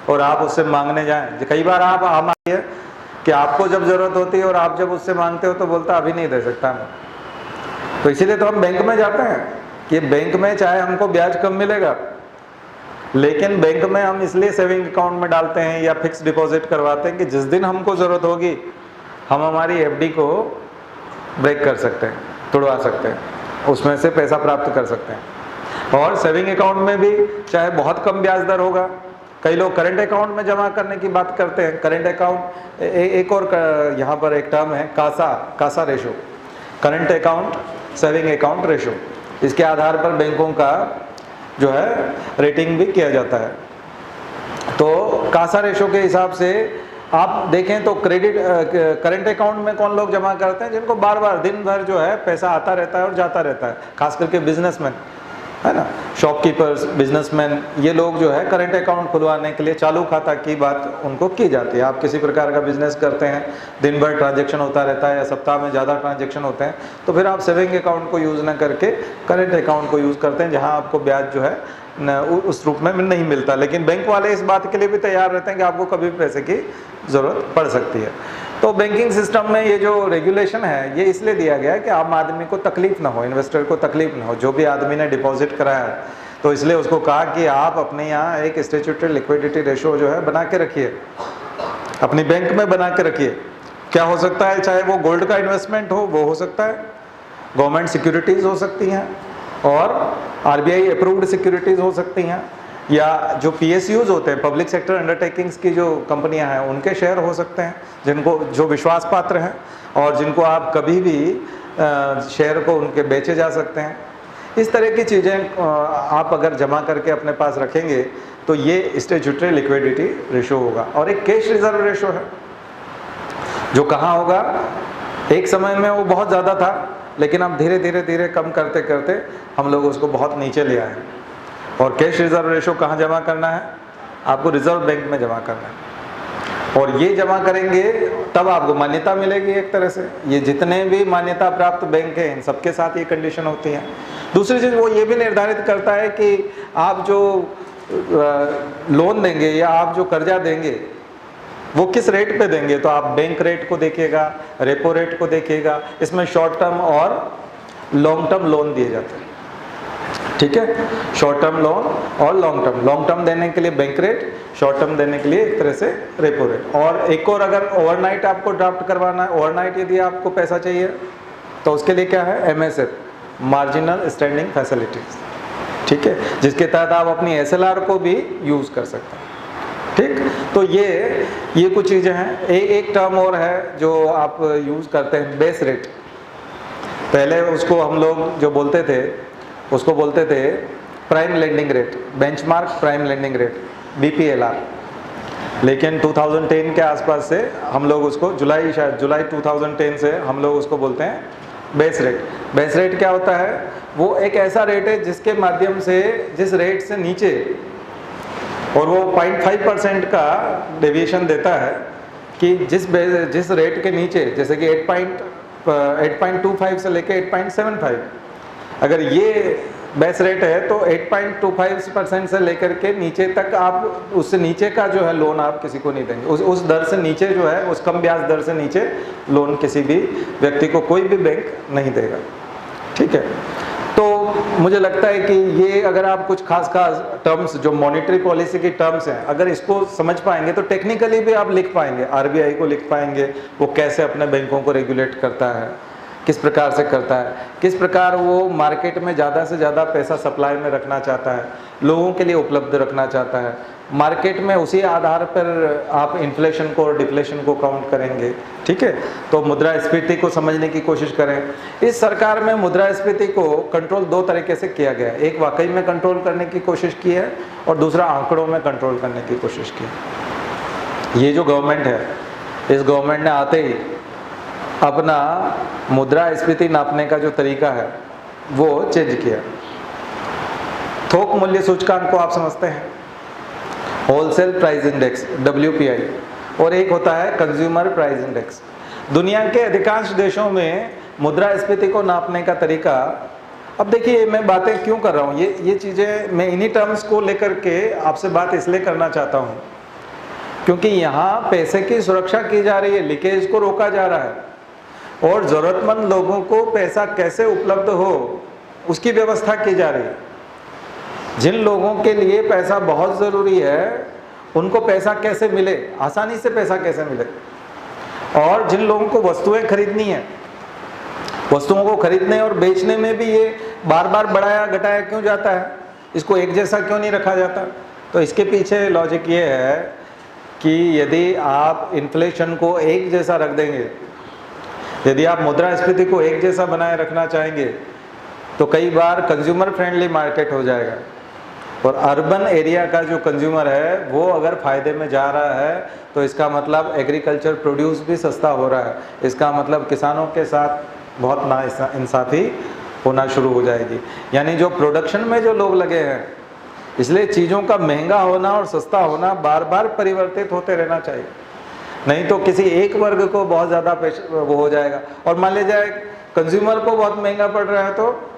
और आप उससे मांगने जाएं। कई बार आप आम आती है कि आपको जब ज़रूरत होती है और आप जब उससे मांगते हो तो बोलता अभी नहीं दे सकता मैं। तो इसीलिए तो हम बैंक में जाते हैं कि बैंक में चाहे हमको ब्याज कम मिलेगा, लेकिन बैंक में हम इसलिए सेविंग अकाउंट में डालते हैं या फिक्स डिपॉजिट करवाते हैं कि जिस दिन हमको ज़रूरत होगी हम हमारी एफडी को ब्रेक कर सकते हैं, तुड़वा सकते हैं, उसमें से पैसा प्राप्त कर सकते हैं। और सेविंग अकाउंट में भी चाहे बहुत कम ब्याज दर होगा, कई लोग करंट अकाउंट में जमा करने की बात करते हैं। करंट अकाउंट एक और यहाँ पर एक टर्म है Kasa ratio, current account saving account ratio. इसके आधार पर बैंकों का जो है रेटिंग भी किया जाता है। तो कासा रेशो के हिसाब से आप देखें तो करंट अकाउंट में कौन लोग जमा करते हैं? जिनको बार बार दिन भर जो है पैसा आता रहता है और जाता रहता है, खास करके बिजनेसमैन, है ना, शॉपकीपर्स, बिजनेसमैन, ये लोग जो है करंट अकाउंट खुलवाने के लिए चालू खाता की बात उनको की जाती है। आप किसी प्रकार का बिजनेस करते हैं, दिन भर ट्रांजैक्शन होता रहता है या सप्ताह में ज़्यादा ट्रांजैक्शन होते हैं, तो फिर आप सेविंग अकाउंट को यूज़ ना करके करंट अकाउंट को यूज़ करते हैं, जहां आपको ब्याज जो है उस रूप में नहीं मिलता। लेकिन बैंक वाले इस बात के लिए भी तैयार रहते हैं कि आपको कभी भी पैसे की ज़रूरत पड़ सकती है। तो बैंकिंग सिस्टम में ये जो रेगुलेशन है ये इसलिए दिया गया है कि आम आदमी को तकलीफ ना हो, इन्वेस्टर को तकलीफ ना हो। जो भी आदमी ने डिपॉजिट कराया है तो इसलिए उसको कहा कि आप अपने यहाँ एक स्टैट्यूटरी लिक्विडिटी रेशो जो है बना के रखिए, अपनी बैंक में बना के रखिए। क्या हो सकता है? चाहे वो गोल्ड का इन्वेस्टमेंट हो वो हो सकता है, गवर्नमेंट सिक्योरिटीज़ हो सकती हैं और आरबीआई अप्रूव्ड सिक्योरिटीज़ हो सकती हैं, या जो पीएसयूज होते हैं, पब्लिक सेक्टर अंडरटेकिंग्स की जो कंपनियां हैं उनके शेयर हो सकते हैं, जिनको जो विश्वास पात्र हैं और जिनको आप कभी भी शेयर को उनके बेचे जा सकते हैं। इस तरह की चीज़ें आप अगर जमा करके अपने पास रखेंगे तो ये स्टैट्यूटरी लिक्विडिटी रेशो होगा। और एक कैश रिजर्व रेशो है जो कहाँ होगा? एक समय में वो बहुत ज़्यादा था, लेकिन अब धीरे धीरे कम करते करते हम लोग उसको बहुत नीचे ले आए। और कैश रिजर्व रेशो कहाँ जमा करना है? आपको रिजर्व बैंक में जमा करना है, और ये जमा करेंगे तब आपको मान्यता मिलेगी। एक तरह से ये जितने भी मान्यता प्राप्त बैंक हैं इन सबके साथ ये कंडीशन होती है। दूसरी चीज़ वो ये भी निर्धारित करता है कि आप जो लोन देंगे या आप जो कर्जा देंगे वो किस रेट पे देंगे। तो आप बैंक रेट को देखिएगा, रेपो रेट को देखिएगा। इसमें शॉर्ट टर्म और लॉन्ग टर्म लोन दिए जाते हैं, ठीक है, शॉर्ट टर्म लोन और लॉन्ग टर्म देने के लिए बैंक रेट, शॉर्ट टर्म देने के लिए एक तरह से रेपो रेट। और एक और अगर ओवरनाइट आपको ड्राफ्ट करवाना है, ओवरनाइट यदि आपको पैसा चाहिए तो उसके लिए क्या है? एमएसएफ, मार्जिनल स्टैंडिंग फैसिलिटीज, ठीक है, जिसके तहत आप अपनी एसएलआर को भी यूज़ कर सकते हैं। ठीक, तो ये कुछ चीज़ें हैं। एक टर्म और है जो आप यूज़ करते हैं, बेस रेट। पहले उसको हम लोग जो बोलते थे उसको बोलते थे prime lending rate, benchmark prime lending rate, BPLR. लेकिन 2010 के आसपास से हम लोग उसको जुलाई 2010 से हम लोग उसको बोलते हैं बेस रेट। बेस रेट क्या होता है? वो एक ऐसा रेट है जिसके माध्यम से, जिस रेट से नीचे, और वो 0.5% का डेविएशन देता है कि जिस रेट के नीचे, जैसे कि 8.25 से लेके 8.75, अगर ये बेस रेट है तो 8.25% से लेकर के नीचे तक आप, उससे नीचे का जो है लोन आप किसी को नहीं देंगे। उस दर से नीचे जो है, उस कम ब्याज दर से नीचे लोन किसी भी व्यक्ति को कोई भी बैंक नहीं देगा, ठीक है। तो मुझे लगता है कि ये अगर आप कुछ खास टर्म्स, जो मॉनेटरी पॉलिसी की टर्म्स हैं, अगर इसको समझ पाएंगे तो टेक्निकली भी आप लिख पाएंगे, आरबीआई को लिख पाएंगे वो कैसे अपने बैंकों को रेगुलेट करता है, किस प्रकार से करता है, किस प्रकार वो मार्केट में ज़्यादा से ज़्यादा पैसा सप्लाई में रखना चाहता है, लोगों के लिए उपलब्ध रखना चाहता है मार्केट में। उसी आधार पर आप इन्फ्लेशन को और डिफ्लेशन को काउंट करेंगे, ठीक है। तो मुद्रास्फीति को समझने की कोशिश करें। इस सरकार में मुद्रास्फीति को कंट्रोल दो तरीके से किया गया है। एक वाकई में कंट्रोल करने की कोशिश की है और दूसरा आंकड़ों में कंट्रोल करने की कोशिश की है। ये जो गवर्नमेंट है, इस गवर्नमेंट ने आते ही अपना मुद्रास्फीति नापने का जो तरीका है वो चेंज किया। थोक मूल्य सूचकांक को आप समझते हैं, होलसेल प्राइस इंडेक्स WPI, और एक होता है कंज्यूमर प्राइस इंडेक्स। दुनिया के अधिकांश देशों में मुद्रास्फीति को नापने का तरीका, अब देखिए मैं बातें क्यों कर रहा हूँ, ये चीज़ें मैं इन्हीं टर्म्स को लेकर के आपसे बात इसलिए करना चाहता हूँ क्योंकि यहाँ पैसे की सुरक्षा की जा रही है, लीकेज को रोका जा रहा है और ज़रूरतमंद लोगों को पैसा कैसे उपलब्ध हो उसकी व्यवस्था की जा रही है। जिन लोगों के लिए पैसा बहुत ज़रूरी है उनको पैसा कैसे मिले, आसानी से पैसा कैसे मिले, और जिन लोगों को वस्तुएं खरीदनी है, वस्तुओं को खरीदने और बेचने में भी ये बार बार बढ़ाया घटाया क्यों जाता है, इसको एक जैसा क्यों नहीं रखा जाता? तो इसके पीछे लॉजिक ये है कि यदि आप इन्फ्लेशन को एक जैसा रख देंगे, यदि आप मुद्रास्फीति को एक जैसा बनाए रखना चाहेंगे तो कई बार कंज्यूमर फ्रेंडली मार्केट हो जाएगा और अर्बन एरिया का जो कंज्यूमर है वो अगर फ़ायदे में जा रहा है तो इसका मतलब एग्रीकल्चर प्रोड्यूस भी सस्ता हो रहा है, इसका मतलब किसानों के साथ बहुत नाइंसाफ़ी होना शुरू हो जाएगी। यानी जो प्रोडक्शन में जो लोग लगे हैं, इसलिए चीज़ों का महंगा होना और सस्ता होना बार बार परिवर्तित होते रहना चाहिए, नहीं तो किसी एक वर्ग को बहुत ज़्यादा वो हो जाएगा। और मान लीजिए कंज्यूमर को बहुत महंगा पड़ रहा है, तो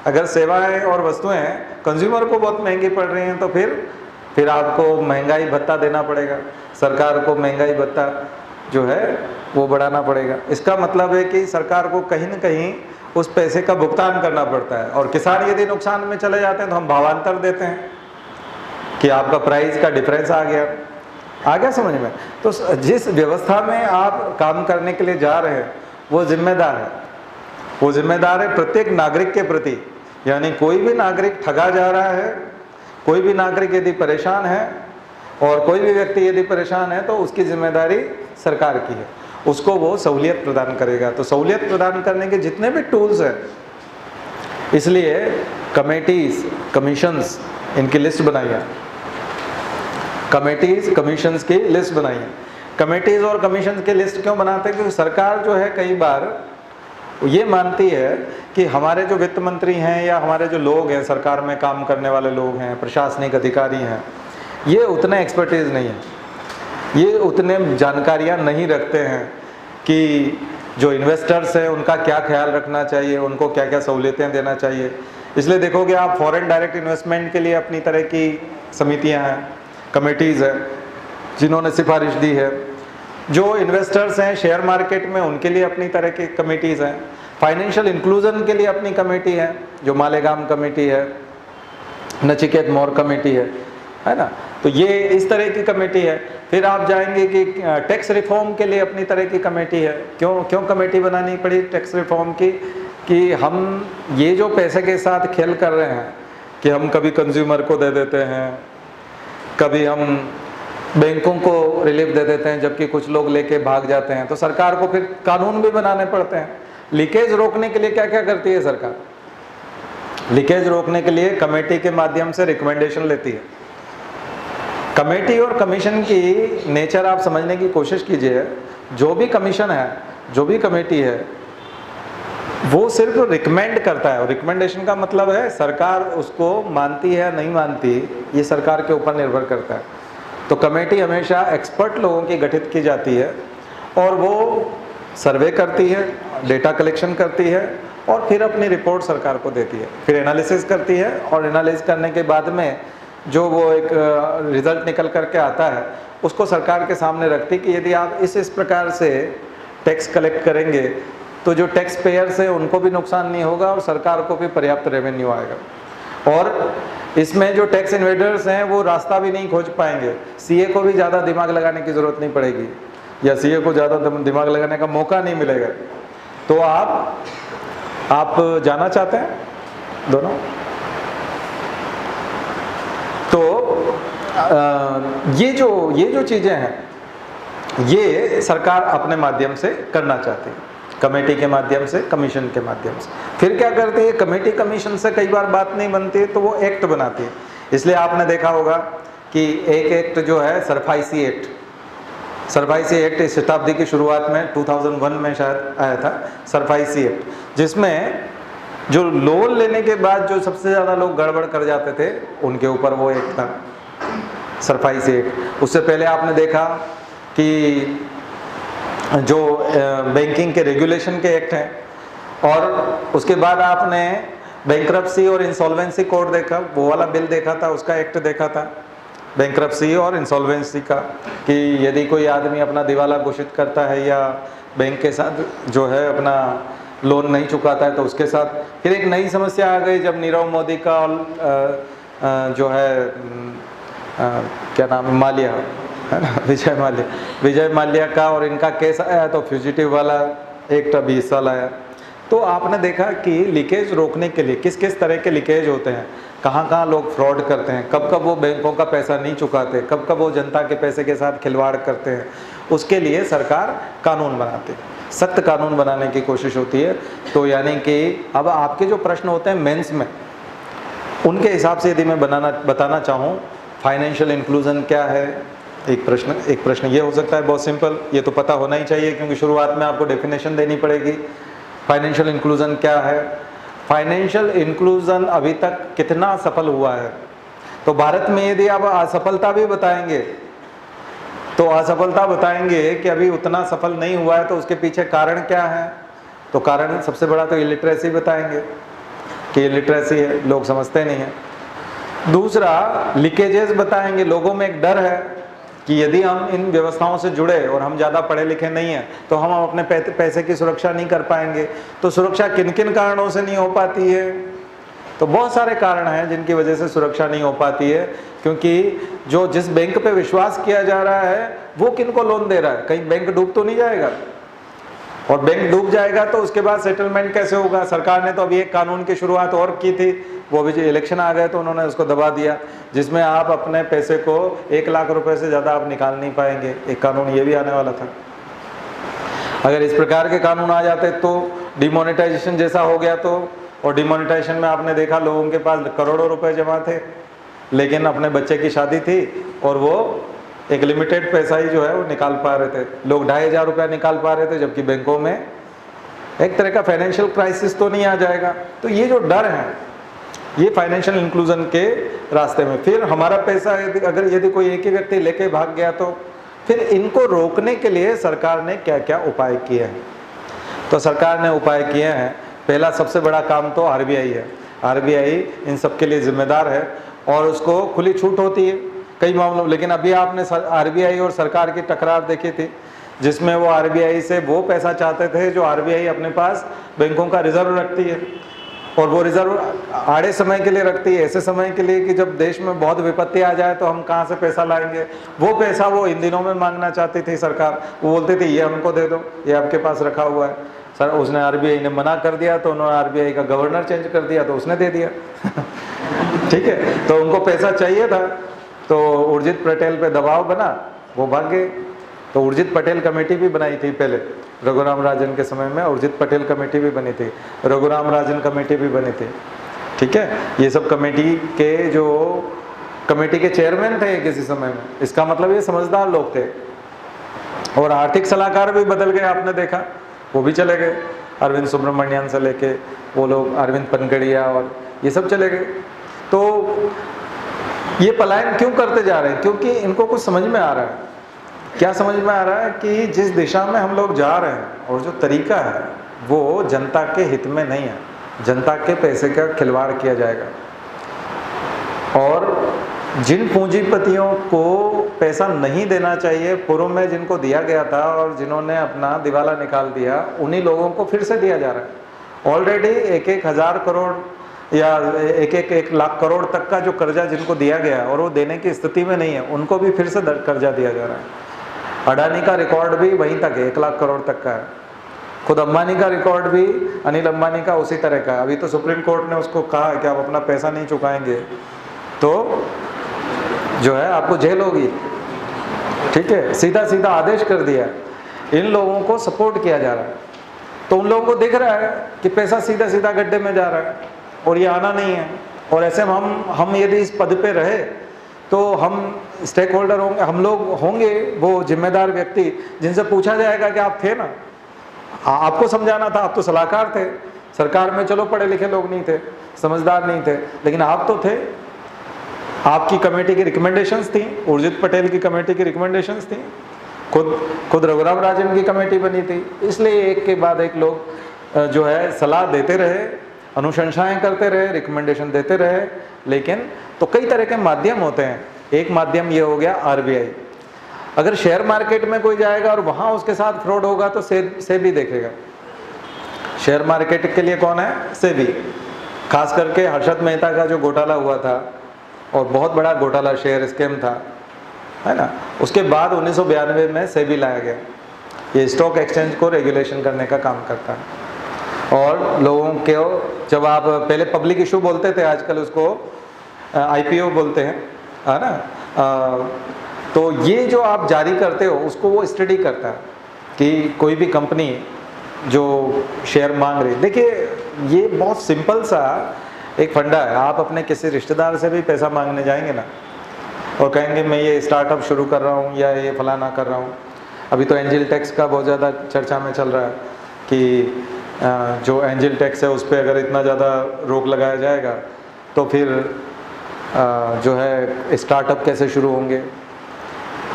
अगर सेवाएं और वस्तुएं कंज्यूमर को बहुत महंगी पड़ रही हैं तो फिर आपको महंगाई भत्ता देना पड़ेगा, सरकार को महंगाई भत्ता जो है वो बढ़ाना पड़ेगा। इसका मतलब है कि सरकार को कहीं ना कहीं उस पैसे का भुगतान करना पड़ता है और किसान यदि नुकसान में चले जाते हैं तो हम भावांतर देते हैं कि आपका प्राइस का डिफरेंस आ गया समझ में। तो जिस व्यवस्था में आप काम करने के लिए जा रहे हैं वो जिम्मेदार है प्रत्येक नागरिक के प्रति। यानी कोई भी नागरिक ठगा जा रहा है, कोई भी नागरिक यदि परेशान है और कोई भी व्यक्ति यदि परेशान है तो उसकी जिम्मेदारी सरकार की है, उसको वो सहूलियत प्रदान करेगा। तो सहूलियत प्रदान करने के जितने भी टूल्स हैं, इसलिए कमेटीज, कमीशंस, इनकी लिस्ट बनाई है, कमेटीज, कमीशंस की लिस्ट बनाई है। कमेटीज और कमीशंस की लिस्ट क्यों बनाते हैं? क्योंकि सरकार जो है कई बार ये मानती है कि हमारे जो वित्त मंत्री हैं या हमारे जो लोग हैं, सरकार में काम करने वाले लोग हैं, प्रशासनिक अधिकारी हैं, ये उतने एक्सपर्टीज़ नहीं है, ये उतने जानकारियाँ नहीं रखते हैं कि जो इन्वेस्टर्स हैं उनका क्या ख्याल रखना चाहिए, उनको क्या क्या सहूलियतें देना चाहिए। इसलिए देखोगे आप फॉरेन डायरेक्ट इन्वेस्टमेंट के लिए अपनी तरह की समितियाँ हैं, कमेटीज़ हैं जिन्होंने सिफारिश दी है। जो इन्वेस्टर्स हैं शेयर मार्केट में, उनके लिए अपनी तरह की कमेटीज़ हैं। फाइनेंशियल इंक्लूजन के लिए अपनी कमेटी है, जो मालेगाम कमेटी है, नचिकेत मौर्य कमेटी है ना। तो ये इस तरह की कमेटी है। फिर आप जाएंगे कि टैक्स रिफॉर्म के लिए अपनी तरह की कमेटी है। क्यों कमेटी बनानी पड़ी टैक्स रिफॉर्म की? कि हम ये जो पैसे के साथ खेल कर रहे हैं कि हम कभी कंज्यूमर को दे देते हैं, कभी हम बैंकों को रिलीफ दे देते हैं, जबकि कुछ लोग लेके भाग जाते हैं, तो सरकार को फिर कानून भी बनाने पड़ते हैं। लीकेज रोकने के लिए क्या क्या करती है सरकार? लीकेज रोकने के लिए कमेटी के माध्यम से रिकमेंडेशन लेती है। कमेटी और कमीशन की नेचर आप समझने की कोशिश कीजिए। जो भी कमीशन है, जो भी कमेटी है, वो सिर्फ रिकमेंड करता है, और रिकमेंडेशन का मतलब है सरकार उसको मानती है नहीं मानती, ये सरकार के ऊपर निर्भर करता है। तो कमेटी हमेशा एक्सपर्ट लोगों की गठित की जाती है और वो सर्वे करती है, डेटा कलेक्शन करती है और फिर अपनी रिपोर्ट सरकार को देती है। फिर एनालिसिस करती है और एनालिसिस करने के बाद में जो वो एक रिजल्ट निकल करके आता है उसको सरकार के सामने रखती कि यदि आप इस प्रकार से टैक्स कलेक्ट करेंगे तो जो टैक्स पेयर्स हैं उनको भी नुकसान नहीं होगा और सरकार को भी पर्याप्त रेवेन्यू आएगा। और इसमें जो टैक्स इन्वेडर्स हैं वो रास्ता भी नहीं खोज पाएंगे। सीए को भी ज़्यादा दिमाग लगाने की ज़रूरत नहीं पड़ेगी या सीए को ज़्यादा दिमाग लगाने का मौका नहीं मिलेगा। तो आप जाना चाहते हैं दोनों? तो ये जो चीज़ें हैं ये सरकार अपने माध्यम से करना चाहती है, कमेटी के माध्यम से, कमीशन के माध्यम से। फिर क्या करती है कमेटी? कमीशन से कई बार बात नहीं बनती तो वो एक्ट बनाती है। इसलिए आपने देखा होगा कि एक एक्ट जो है सरफाईसी एक्ट, सरफाईसी एक्ट इस शताब्दी की शुरुआत में 2001 में शायद आया था, सरफाईसी एक्ट, जिसमें जो लोन लेने के बाद जो सबसे ज़्यादा लोग गड़बड़ कर जाते थे उनके ऊपर वो एक्ट था, सरफाईसी एक्ट। उससे पहले आपने देखा कि जो बैंकिंग के रेगुलेशन के एक्ट हैं, और उसके बाद आपने बैंक्रप्सी और इंसॉल्वेंसी कोड देखा, वो वाला बिल देखा था, उसका एक्ट देखा था बैंक्रप्सी और इंसॉल्वेंसी का, कि यदि कोई आदमी अपना दिवाला घोषित करता है या बैंक के साथ जो है अपना लोन नहीं चुकाता है तो उसके साथ। फिर एक नई समस्या आ गई जब नीरव मोदी का जो है क्या नाम है, माल्या है ना, विजय माल्या का और इनका केस आया तो फ्यूजिटिव वाला एक्ट अभी इस साल आया। तो आपने देखा कि लीकेज रोकने के लिए किस किस तरह के लीकेज होते हैं, कहाँ कहाँ लोग फ्रॉड करते हैं, कब कब वो बैंकों का पैसा नहीं चुकाते, कब कब वो जनता के पैसे के साथ खिलवाड़ करते हैं, उसके लिए सरकार कानून बनाती है, सख्त कानून बनाने की कोशिश होती है। तो यानी कि अब आपके जो प्रश्न होते हैं मेंस में, उनके हिसाब से यदि मैं बताना चाहूँ फाइनेंशियल इंक्लूजन क्या है, एक प्रश्न ये हो सकता है बहुत सिंपल, ये तो पता होना ही चाहिए क्योंकि शुरुआत में आपको डेफिनेशन देनी पड़ेगी। फाइनेंशियल इंक्लूजन क्या है? फाइनेंशियल इंक्लूजन अभी तक कितना सफल हुआ है? तो भारत में यदि आप असफलता भी बताएंगे तो असफलता बताएंगे कि अभी उतना सफल नहीं हुआ है, तो उसके पीछे कारण क्या है? तो कारण सबसे बड़ा तो इलिटरेसी बताएंगे कि इलिटरेसी है, लोग समझते नहीं हैं। दूसरा लीकेजेस बताएंगे, लोगों में एक डर है कि यदि हम इन व्यवस्थाओं से जुड़े और हम ज़्यादा पढ़े लिखे नहीं हैं तो हम अपने पैसे की सुरक्षा नहीं कर पाएंगे। तो सुरक्षा किन किन कारणों से नहीं हो पाती है? तो बहुत सारे कारण हैं जिनकी वजह से सुरक्षा नहीं हो पाती है, क्योंकि जो जिस बैंक पे विश्वास किया जा रहा है वो किनको लोन दे रहा है, कहीं बैंक डूब तो नहीं जाएगा, और बैंक डूब जाएगा तो उसके बाद सेटलमेंट कैसे होगा? सरकार ने तो अभी एक कानून की शुरुआत और की थी, वो भी जो इलेक्शन आ गए तो उन्होंने उसको दबा दिया, जिसमें आप अपने पैसे को 1 लाख रुपए से ज़्यादा आप निकाल नहीं पाएंगे। एक कानून ये भी आने वाला था। अगर इस प्रकार के कानून आ जाते तो डिमोनेटाइजेशन जैसा हो गया तो, और डिमोनेटाइजेशन में आपने देखा लोगों के पास करोड़ों रुपए जमा थे लेकिन अपने बच्चे की शादी थी और वो एक लिमिटेड पैसा ही जो है वो निकाल पा रहे थे, लोग 2,500 रुपया निकाल पा रहे थे, जबकि बैंकों में एक तरह का फाइनेंशियल क्राइसिस तो नहीं आ जाएगा। तो ये जो डर है ये फाइनेंशियल इंक्लूजन के रास्ते में। फिर हमारा पैसा यदि कोई एक ही व्यक्ति लेके भाग गया तो फिर इनको रोकने के लिए सरकार ने क्या क्या उपाय किए हैं? तो सरकार ने उपाय किए हैं, पहला सबसे बड़ा काम तो आरबीआई है। आरबीआई इन सब के लिए जिम्मेदार है और उसको खुली छूट होती है कई मामलों में। लेकिन अभी आपने आरबीआई और सरकार की टकरार देखी थी, जिसमें वो आरबीआई से वो पैसा चाहते थे जो आरबीआई अपने पास बैंकों का रिजर्व रखती है, और वो रिजर्व आड़े समय के लिए रखती है, ऐसे समय के लिए कि जब देश में बहुत विपत्ति आ जाए तो हम कहाँ से पैसा लाएंगे। वो पैसा वो इन दिनों में मांगना चाहती थी सरकार, वो बोलती थी ये हमको दे दो, ये आपके पास रखा हुआ है। सर उसने आरबीआई ने मना कर दिया तो उन्होंने आरबीआई का गवर्नर चेंज कर दिया तो उसने दे दिया ठीक है, तो उनको पैसा चाहिए था तो उर्जित पटेल पे दबाव बना, वो भाग गए। तो उर्जित पटेल कमेटी भी बनाई थी पहले रघुराम राजन के समय में, उर्जित पटेल कमेटी भी बनी थी, रघुराम राजन कमेटी भी बनी थी, ठीक है। ये सब कमेटी के चेयरमैन थे किसी समय में, इसका मतलब ये समझदार लोग थे। और आर्थिक सलाहकार भी बदल गए, आपने देखा, वो भी चले गए, अरविंद सुब्रमण्यन से लेके वो लोग अरविंद पनगड़िया और ये सब चले गए। तो ये पलायन क्यों करते जा रहे हैं? क्योंकि इनको कुछ समझ में आ रहा है। क्या समझ में आ रहा है? कि जिस दिशा में हम लोग जा रहे हैं और जो तरीका है वो जनता के हित में नहीं है, जनता के पैसे का खिलवाड़ किया जाएगा। और जिन पूंजीपतियों को पैसा नहीं देना चाहिए पूर्व में, जिनको दिया गया था और जिन्होंने अपना दिवाला निकाल दिया, उन्हीं लोगों को फिर से दिया जा रहा है। ऑलरेडी 1-1 हज़ार करोड़ या 1-1 लाख करोड़ तक का जो कर्जा जिनको दिया गया और वो देने की स्थिति में नहीं है, उनको भी फिर से कर्जा दिया जा रहा है। अडानी का रिकॉर्ड भी वहीं तक है, 1 लाख करोड़ तक का है। खुद अंबानी का रिकॉर्ड भी, अनिल अंबानी का उसी तरह का है। अभी तो सुप्रीम कोर्ट ने उसको कहा है कि आप अपना पैसा नहीं चुकाएंगे तो जो है आपको जेल होगी, ठीक है, सीधा सीधा आदेश कर दिया। इन लोगों को सपोर्ट किया जा रहा है, तो उन लोगों को दिख रहा है कि पैसा सीधा सीधा गड्ढे में जा रहा है और ये आना नहीं है। और ऐसे में हम यदि इस पद पे रहे तो हम स्टेक होल्डर होंगे, हम लोग होंगे वो जिम्मेदार व्यक्ति जिनसे पूछा जाएगा कि आप थे ना, आपको समझाना था, आप तो सलाहकार थे सरकार में, चलो पढ़े लिखे लोग नहीं थे, समझदार नहीं थे, लेकिन आप तो थे। आपकी कमेटी की रिकमेंडेशंस थी, उर्जित पटेल की कमेटी की रिकमेंडेशंस थी, खुद रघुराम राजन की कमेटी बनी थी। इसलिए एक के बाद एक लोग जो है सलाह देते रहे, अनुशंसाएं करते रहे, रिकमेंडेशन देते रहे, लेकिन तो कई तरह के माध्यम होते हैं। एक माध्यम ये हो गया आरबीआई। अगर शेयर मार्केट में कोई जाएगा और वहाँ उसके साथ फ्रॉड होगा तो सेबी देखेगा। शेयर मार्केट के लिए कौन है? सेबी। खास करके हर्षद मेहता का जो घोटाला हुआ था, और बहुत बड़ा घोटाला, शेयर स्कैम था, है ना, उसके बाद 1992 में सेबी लाया गया। ये स्टॉक एक्सचेंज को रेगुलेशन करने का काम करता है। और लोगों को, जब आप पहले पब्लिक इशू बोलते थे, आजकल उसको आईपीओ बोलते हैं, है ना, तो ये जो आप जारी करते हो उसको वो स्टडी करता है कि कोई भी कंपनी जो शेयर मांग रही। देखिए ये बहुत सिंपल सा एक फंडा है। आप अपने किसी रिश्तेदार से भी पैसा मांगने जाएंगे ना, और कहेंगे मैं ये स्टार्टअप शुरू कर रहा हूँ या ये फलाना कर रहा हूँ। अभी तो एंजल टैक्स का बहुत ज़्यादा चर्चा में चल रहा है कि जो एंजल टैक्स है उस पर अगर इतना ज़्यादा रोक लगाया जाएगा तो फिर जो है स्टार्टअप कैसे शुरू होंगे,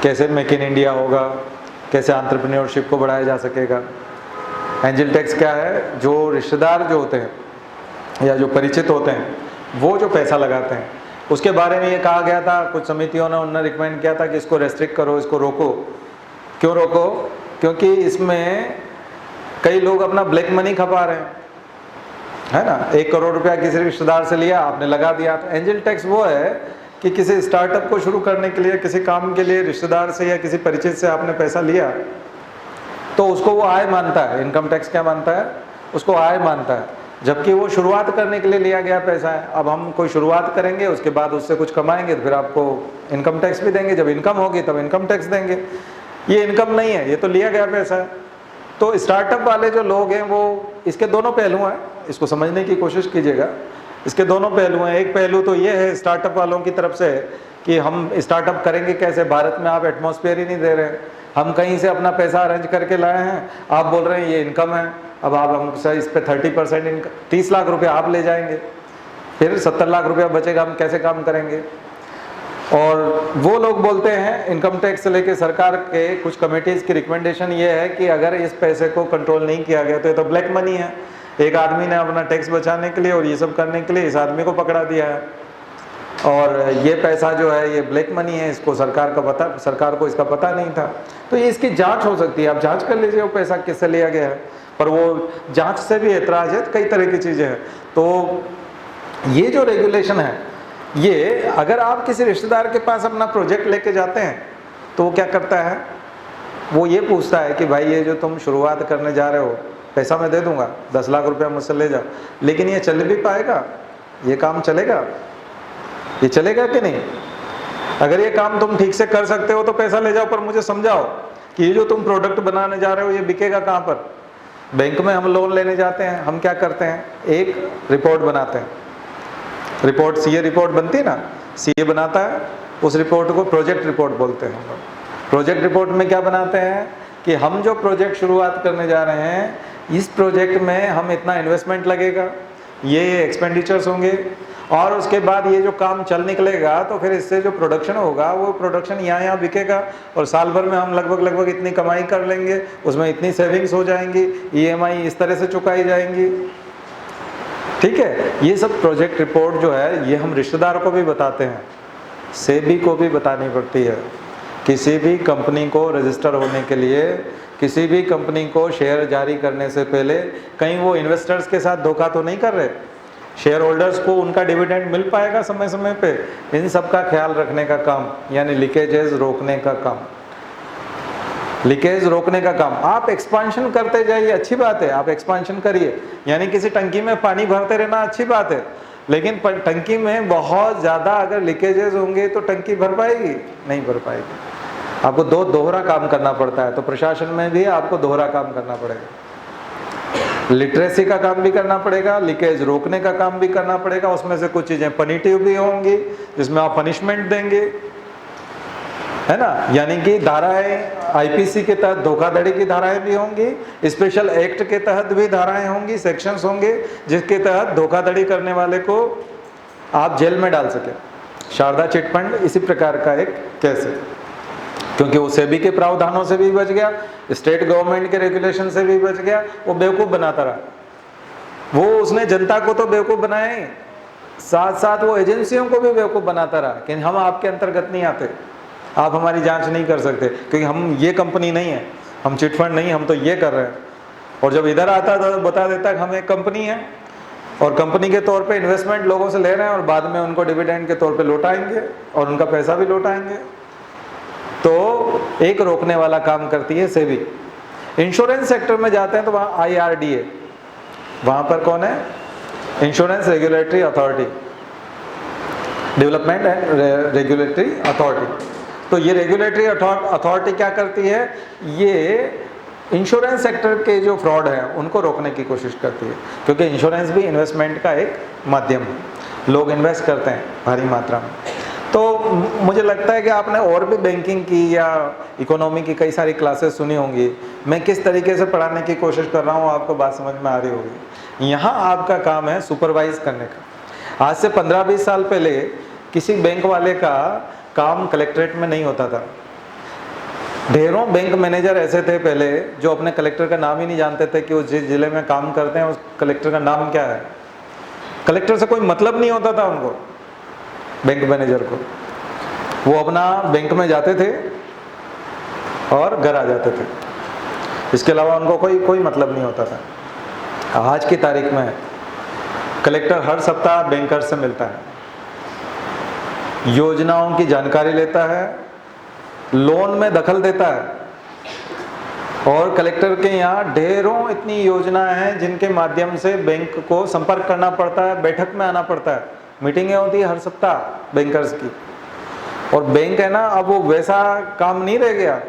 कैसे मेक इन इंडिया होगा, कैसे एंटरप्रेन्योरशिप को बढ़ाया जा सकेगा। एंजल टैक्स क्या है? जो रिश्तेदार जो होते हैं या जो परिचित होते हैं वो जो पैसा लगाते हैं, उसके बारे में ये कहा गया था, कुछ समितियों ने उन्होंने रिकमेंड किया था कि इसको रेस्ट्रिक्ट करो, इसको रोको। क्यों रोको? क्योंकि इसमें कई लोग अपना ब्लैक मनी खपा रहे हैं, है ना। 1 करोड़ रुपया किसी रिश्तेदार से लिया, आपने लगा दिया। तो एंजल टैक्स वो है कि किसी स्टार्टअप को शुरू करने के लिए, किसी काम के लिए रिश्तेदार से या किसी परिचित से आपने पैसा लिया तो उसको वो आय मानता है। इनकम टैक्स क्या मानता है? उसको आय मानता है, जबकि वो शुरुआत करने के लिए लिया गया पैसा है। अब हम कोई शुरुआत करेंगे, उसके बाद उससे कुछ कमाएंगे तो फिर आपको इनकम टैक्स भी देंगे। जब इनकम होगी तब इनकम टैक्स देंगे। ये इनकम नहीं है, ये तो लिया गया पैसा है। तो स्टार्टअप वाले जो लोग हैं वो, इसके दोनों पहलू हैं, इसको समझने की कोशिश कीजिएगा। इसके दोनों पहलू हैं। एक पहलू तो ये है स्टार्टअप वालों की तरफ से कि हम स्टार्टअप करेंगे कैसे। भारत में आप एटमॉस्फेयर ही नहीं दे रहे हैं। हम कहीं से अपना पैसा अरेंज करके लाए हैं, आप बोल रहे हैं ये इनकम है। अब आप हमसे इस पे 30% इनकम, 30 लाख रुपए आप ले जाएंगे, फिर 70 लाख रुपया बचेगा, हम कैसे काम करेंगे। और वो लोग बोलते हैं, इनकम टैक्स से लेके सरकार के कुछ कमेटीज की रिकमेंडेशन ये है कि अगर इस पैसे को कंट्रोल नहीं किया गया तो ये तो ब्लैक मनी है। एक आदमी ने अपना टैक्स बचाने के लिए और ये सब करने के लिए इस आदमी को पकड़ा दिया है, और ये पैसा जो है ये ब्लैक मनी है। इसको सरकार को इसका पता नहीं था। तो ये इसकी जांच हो सकती है, आप जांच कर लीजिए वो पैसा किससे लिया गया है। पर वो जांच से भी ऐतराज है, कई तरह की चीज़ें हैं। तो ये जो रेगुलेशन है, ये अगर आप किसी रिश्तेदार के पास अपना प्रोजेक्ट लेके जाते हैं तो वो क्या करता है? वो ये पूछता है कि भाई ये जो तुम शुरुआत करने जा रहे हो, पैसा मैं दे दूंगा, 10 लाख रुपया मुझसे ले जाओ, लेकिन ये चल भी पाएगा? ये काम चलेगा? ये चलेगा कि नहीं? अगर ये काम तुम ठीक से कर सकते हो तो पैसा ले जाओ, पर मुझे समझाओ कि ये जो तुम प्रोडक्ट बनाने जा रहे हो ये बिकेगा कहाँ पर। बैंक में हम लोन लेने जाते हैं, हम क्या करते हैं? एक रिपोर्ट बनाते हैं। रिपोर्ट, सीए रिपोर्ट बनती है ना, सीए बनाता है, उस रिपोर्ट को प्रोजेक्ट रिपोर्ट बोलते हैं हम लोग। प्रोजेक्ट रिपोर्ट में क्या बनाते हैं कि हम जो प्रोजेक्ट शुरुआत करने जा रहे हैं, इस प्रोजेक्ट में हम इतना इन्वेस्टमेंट लगेगा, ये एक्सपेंडिचर्स होंगे, और उसके बाद ये जो काम चल निकलेगा तो फिर इससे जो प्रोडक्शन होगा वो प्रोडक्शन यहाँ बिकेगा, और साल भर में हम लगभग इतनी कमाई कर लेंगे, उसमें इतनी सेविंग्स हो जाएंगी, ईएमआई इस तरह से चुकाई जाएंगी। ठीक है, ये सब प्रोजेक्ट रिपोर्ट जो है ये हम रिश्तेदार को भी बताते हैं, सेबी को भी बतानी पड़ती है। किसी भी कंपनी को रजिस्टर होने के लिए, किसी भी कंपनी को शेयर जारी करने से पहले कहीं वो इन्वेस्टर्स के साथ धोखा तो नहीं कर रहे, शेयर होल्डर्स को उनका डिविडेंड मिल पाएगा समय समय पे, इन सब का ख्याल रखने का काम, यानी लीकेजेस रोकने का काम। लीकेज रोकने का काम। आप एक्सपांशन करते जाइए, अच्छी बात है, आप एक्सपांशन करिए, यानी किसी टंकी में पानी भरते रहना अच्छी बात है, लेकिन टंकी में बहुत ज़्यादा अगर लीकेजेस होंगे तो टंकी भर पाएगी? नहीं भर पाएगी। आपको दोहरा काम करना पड़ता है। तो प्रशासन में भी आपको दोहरा काम करना पड़ेगा, लिटरेसी का काम भी करना पड़ेगा, लीकेज रोकने का काम भी करना पड़ेगा। उसमें से कुछ चीज़ें पनिटिव भी होंगी जिसमें आप पनिशमेंट देंगे, है ना, यानी कि धाराएं आईपीसी के तहत धोखाधड़ी की धाराएं भी होंगी, स्पेशल एक्ट के तहत भी धाराएं होंगी, सेक्शंस होंगे जिसके तहत धोखाधड़ी करने वाले को आप जेल में डाल सके। शारदा चिट फंड इसी प्रकार का एक केस है, क्योंकि वो सेबी के प्रावधानों से भी बच गया, स्टेट गवर्नमेंट के रेगुलेशन से भी बच गया, वो बेवकूफ़ बनाता रहा। वो उसने जनता को तो बेवकूफ़ बनाया ही, साथ साथ वो एजेंसियों को भी बेवकूफ़ बनाता रहा कि हम आपके अंतर्गत नहीं आते, आप हमारी जांच नहीं कर सकते, क्योंकि हम ये कंपनी नहीं है, हम चिट फंड नहीं, हम तो ये कर रहे हैं। और जब इधर आता था तो बता देता कि हम एक कंपनी है और कंपनी के तौर पे इन्वेस्टमेंट लोगों से ले रहे हैं और बाद में उनको डिविडेंड के तौर पे लौटाएंगे और उनका पैसा भी लौटाएंगे। तो एक रोकने वाला काम करती है सेबी। इंश्योरेंस सेक्टर में जाते हैं तो वहाँ IRDA, वहाँ पर कौन है? Insurance regulatory authority, development and regulatory authority. तो ये रेगुलेटरी अथॉरिटी क्या करती है? ये इंश्योरेंस सेक्टर के जो फ्रॉड है उनको रोकने की कोशिश करती है, क्योंकि इंश्योरेंस भी इन्वेस्टमेंट का एक माध्यम है, लोग इन्वेस्ट करते हैं भारी मात्रा में। तो मुझे लगता है कि आपने और भी बैंकिंग की या इकोनॉमी की कई सारी क्लासेस सुनी होंगी। मैं किस तरीके से पढ़ाने की कोशिश कर रहा हूँ आपको बात समझ में आ रही होगी। यहाँ आपका काम है सुपरवाइज करने का। आज से 15-20 साल पहले किसी बैंक वाले का काम कलेक्ट्रेट में नहीं होता था। ढेरों बैंक मैनेजर ऐसे थे पहले जो अपने कलेक्टर का नाम ही नहीं जानते थे कि उस जिस जिले में काम करते हैं उस कलेक्टर का नाम क्या है। कलेक्टर से कोई मतलब नहीं होता था उनको, बैंक मैनेजर को। वो अपना बैंक में जाते थे और घर आ जाते थे, इसके अलावा उनको कोई मतलब नहीं होता था। आज की तारीख में कलेक्टर हर सप्ताह बैंकर से मिलता है, योजनाओं की जानकारी लेता है, लोन में दखल देता है। और कलेक्टर के यहाँ ढेरों इतनी योजनाएं हैं जिनके माध्यम से बैंक को संपर्क करना पड़ता है, बैठक में आना पड़ता है, मीटिंगें होती है हर सप्ताह बैंकर्स की। और बैंक है ना, अब वो वैसा काम नहीं रह गया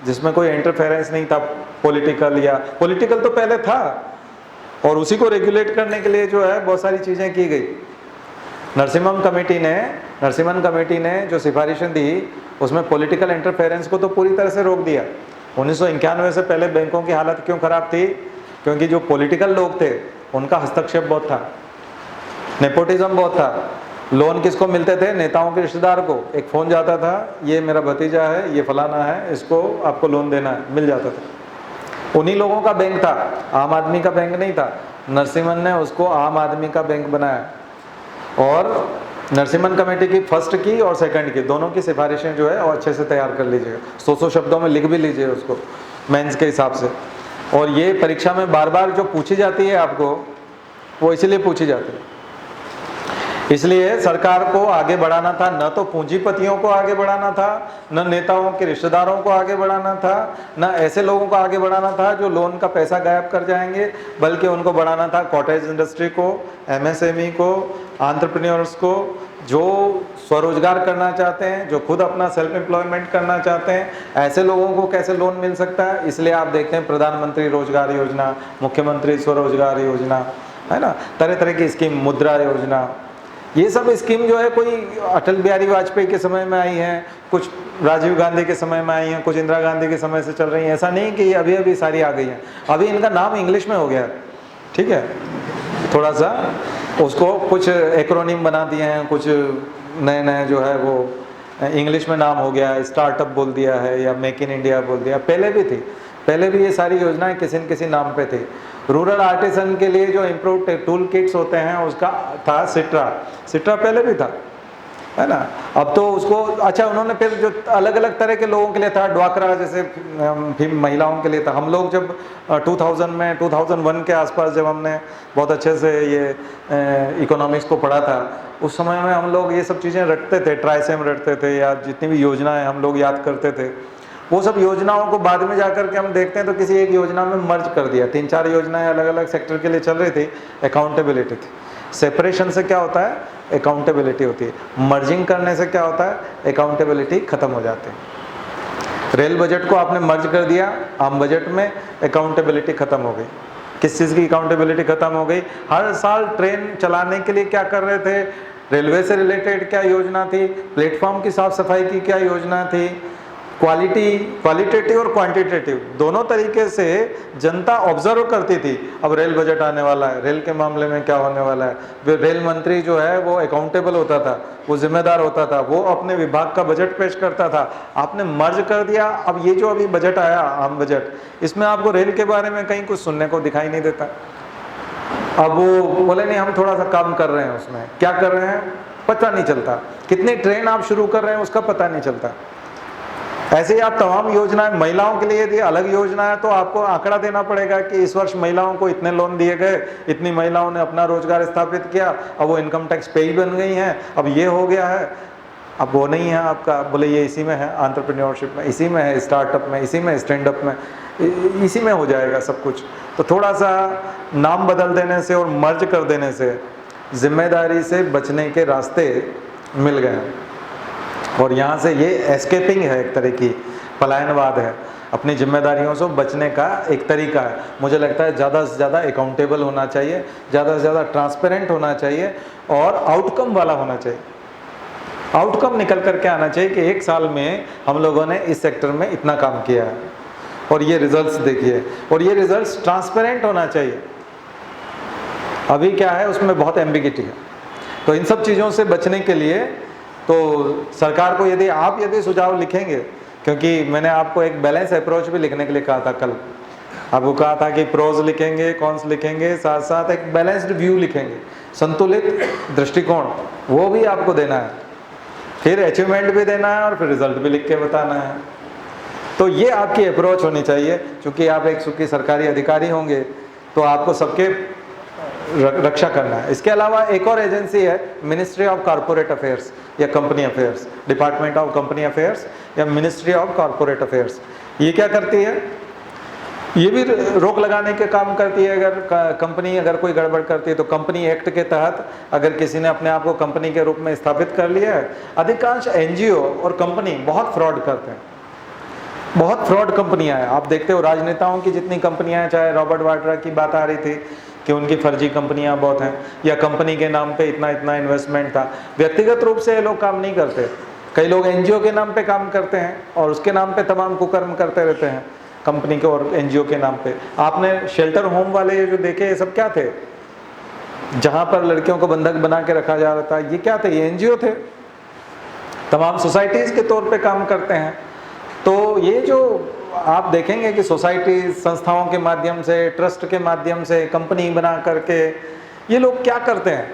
जिसमें कोई इंटरफेरेंस नहीं था पॉलिटिकल, या पॉलिटिकल तो पहले था और उसी को रेगुलेट करने के लिए जो है बहुत सारी चीज़ें की गई। नरसिम्हन कमेटी ने जो सिफारिशें दी उसमें पॉलिटिकल इंटरफेरेंस को तो पूरी तरह से रोक दिया। 1991 से पहले बैंकों की हालत क्यों खराब थी? क्योंकि जो पॉलिटिकल लोग थे उनका हस्तक्षेप बहुत था, नेपोटिज्म बहुत था। लोन किसको मिलते थे? नेताओं के रिश्तेदार को। एक फ़ोन जाता था, ये मेरा भतीजा है, ये फलाना है, इसको आपको लोन देना है, मिल जाता था। उन्हीं लोगों का बैंक था, आम आदमी का बैंक नहीं था। नरसिम्हन ने उसको आम आदमी का बैंक बनाया और नरसिम्हन कमेटी की फर्स्ट की और सेकंड की दोनों की सिफारिशें जो है और अच्छे से तैयार कर लीजिएगा, 100 शब्दों में लिख भी लीजिए उसको मेंस के हिसाब से। और ये परीक्षा में बार बार जो पूछी जाती है आपको, वो इसीलिए पूछी जाती है। इसलिए सरकार को आगे बढ़ाना था, न तो पूंजीपतियों को आगे बढ़ाना था, न नेताओं के रिश्तेदारों को आगे बढ़ाना था, न ऐसे लोगों को आगे बढ़ाना था जो लोन का पैसा गायब कर जाएंगे, बल्कि उनको बढ़ाना था कॉटेज इंडस्ट्री को, MSME को, एंटरप्रेन्योर्स को, जो स्वरोजगार करना चाहते हैं, जो खुद अपना सेल्फ एम्प्लॉयमेंट करना चाहते हैं। ऐसे लोगों को कैसे लोन मिल सकता है? इसलिए आप देखते हैं प्रधानमंत्री रोजगार योजना, मुख्यमंत्री स्वरोजगार योजना, है ना, तरह तरह की स्कीम, मुद्रा योजना, ये सब स्कीम जो है कोई अटल बिहारी वाजपेयी के समय में आई हैं, कुछ राजीव गांधी के समय में आई हैं, कुछ इंदिरा गांधी के समय से चल रही हैं। ऐसा नहीं कि अभी अभी सारी आ गई हैं। अभी इनका नाम इंग्लिश में हो गया, ठीक है, थोड़ा सा उसको कुछ एक्रोनिम बना दिए हैं, कुछ नए नए जो है वो इंग्लिश में नाम हो गया, स्टार्टअप बोल दिया है या मेक इन इंडिया बोल दिया। पहले भी थी, पहले भी ये सारी योजनाएं किसी न किसी नाम पे थी। रूरल आर्टिसन के लिए जो इम्प्रूव टूल किट्स होते हैं उसका था सिट्रा पहले भी था, है ना। अब तो उसको अच्छा उन्होंने फिर जो अलग अलग तरह के लोगों के लिए था, ड्वाकरा जैसे फिर महिलाओं के लिए था। हम लोग जब 2001 के आसपास जब हमने बहुत अच्छे से ये इकोनॉमिक्स को पढ़ा था, उस समय में हम लोग ये सब चीज़ें रटते थे, ट्राइसेम रटते थे, या जितनी भी योजनाएं हम लोग याद करते थे। वो सब योजनाओं को बाद में जाकर के हम देखते हैं तो किसी एक योजना में मर्ज कर दिया। 3-4 योजनाएं अलग अलग सेक्टर के लिए चल रही थी, अकाउंटेबिलिटी थी। सेपरेशन से क्या होता है? अकाउंटेबिलिटी होती है। मर्जिंग करने से क्या होता है? अकाउंटेबिलिटी खत्म हो जाती है। रेल बजट को आपने मर्ज कर दिया आम बजट में, अकाउंटेबिलिटी खत्म हो गई। किस चीज़ की अकाउंटेबिलिटी खत्म हो गई? हर साल ट्रेन चलाने के लिए क्या कर रहे थे, रेलवे से रिलेटेड क्या योजना थी, प्लेटफॉर्म की साफ सफाई की क्या योजना थी, क्वालिटेटिव और क्वांटिटेटिव दोनों तरीके से जनता ऑब्जर्व करती थी। अब रेल बजट आने वाला है, रेल के मामले में क्या होने वाला है। फिर रेल मंत्री जो है वो अकाउंटेबल होता था, वो जिम्मेदार होता था, वो अपने विभाग का बजट पेश करता था। आपने मर्ज कर दिया। अब ये जो अभी बजट आया, आम बजट, इसमें आपको रेल के बारे में कहीं कुछ सुनने को दिखाई नहीं देता। अब वो बोले नहीं हम थोड़ा सा काम कर रहे हैं, उसमें क्या कर रहे हैं पता नहीं चलता, कितनी ट्रेन आप शुरू कर रहे हैं उसका पता नहीं चलता। ऐसे ही आप तमाम योजनाएं, महिलाओं के लिए यदि अलग योजना है तो आपको आंकड़ा देना पड़ेगा कि इस वर्ष महिलाओं को इतने लोन दिए गए, इतनी महिलाओं ने अपना रोजगार स्थापित किया, अब वो इनकम टैक्स पेई बन गई हैं, अब ये हो गया है। अब वो नहीं है आपका, बोले ये इसी में है, एंटरप्रेन्योरशिप में इसी में है, स्टार्टअप में इसी में, स्टैंड अप में इसी में हो जाएगा सब कुछ। तो थोड़ा सा नाम बदल देने से और मर्ज कर देने से जिम्मेदारी से बचने के रास्ते मिल गए हैं। और यहाँ से ये एस्केपिंग है, एक तरह की पलायनवाद है, अपनी जिम्मेदारियों से बचने का एक तरीका है। मुझे लगता है ज़्यादा से ज़्यादा अकाउंटेबल होना चाहिए, ज़्यादा से ज़्यादा ट्रांसपेरेंट होना चाहिए और आउटकम वाला होना चाहिए। आउटकम निकल करके आना चाहिए कि एक साल में हम लोगों ने इस सेक्टर में इतना काम किया है और ये रिजल्ट्स देखिए, और ये रिजल्ट्स ट्रांसपेरेंट होना चाहिए। अभी क्या है उसमें बहुत एम्बिगिटी है। तो इन सब चीज़ों से बचने के लिए तो सरकार को यदि सुझाव लिखेंगे, क्योंकि मैंने आपको एक बैलेंस अप्रोच भी लिखने के लिए कहा था कल, आपको कहा था कि प्रोज लिखेंगे, कॉन्स लिखेंगे, साथ साथ एक बैलेंस्ड व्यू लिखेंगे, संतुलित दृष्टिकोण वो भी आपको देना है, फिर अचीवमेंट भी देना है और फिर रिजल्ट भी लिख के बताना है। तो ये आपकी अप्रोच होनी चाहिए। क्योंकि आप एक चूंकि सरकारी अधिकारी होंगे तो आपको सबके रक्षा करना है। इसके अलावा एक और एजेंसी है, मिनिस्ट्री ऑफ कॉर्पोरेट अफेयर्स या company affairs, department of company affairs या मिनिस्ट्री ऑफ कॉर्पोरेट अफेयर्स। ये क्या करती है, ये भी रोक लगाने के काम करती है। अगर कंपनी अगर कोई गड़बड़ करती है तो कंपनी एक्ट के तहत अगर किसी ने अपने आप को कंपनी के रूप में स्थापित कर लिया है, अधिकांश एनजीओ और कंपनी बहुत फ्रॉड करते हैं, बहुत फ्रॉड कंपनियां हैं। आप देखते हो राजनेताओं की जितनी कंपनियां हैं, चाहे रॉबर्ट वाड्रा की बात आ रही थी कि उनकी फर्जी कंपनियां बहुत हैं, या कंपनी के नाम पे इतना इतना इन्वेस्टमेंट था। व्यक्तिगत रूप से ये लोग काम नहीं करते, कई लोग एनजीओ के नाम पे काम करते हैं और उसके नाम पे तमाम कुकर्म करते रहते हैं, कंपनी के और एनजीओ के नाम पे। आपने शेल्टर होम वाले जो देखे, ये सब क्या थे, जहां पर लड़कियों को बंधक बना के रखा जा रहा था, ये क्या थे, ये एनजीओ थे, तमाम सोसाइटीज के तौर पे काम करते हैं। तो ये जो आप देखेंगे कि सोसाइटी संस्थाओं के माध्यम से, ट्रस्ट के माध्यम से कंपनी बना करके ये लोग क्या करते हैं,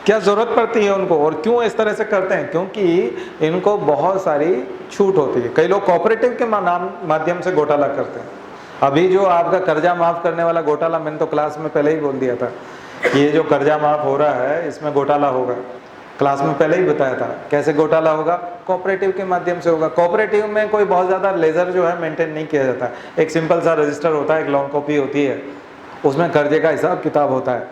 क्या ज़रूरत पड़ती है उनको और क्यों इस तरह से करते हैं, क्योंकि इनको बहुत सारी छूट होती है। कई लोग कोऑपरेटिव के माध्यम से घोटाला करते हैं। अभी जो आपका कर्जा माफ़ करने वाला घोटाला, मैंने तो क्लास में पहले ही बोल दिया था, ये जो कर्जा माफ़ हो रहा है इसमें घोटाला होगा, क्लास में पहले ही बताया था। कैसे घोटाला होगा, कोऑपरेटिव के माध्यम से होगा। कोऑपरेटिव में कोई बहुत ज़्यादा लेजर जो है मेंटेन नहीं किया जाता, एक सिंपल सा रजिस्टर होता है, एक लॉन्ग कॉपी होती है, उसमें कर्जे का हिसाब किताब होता है।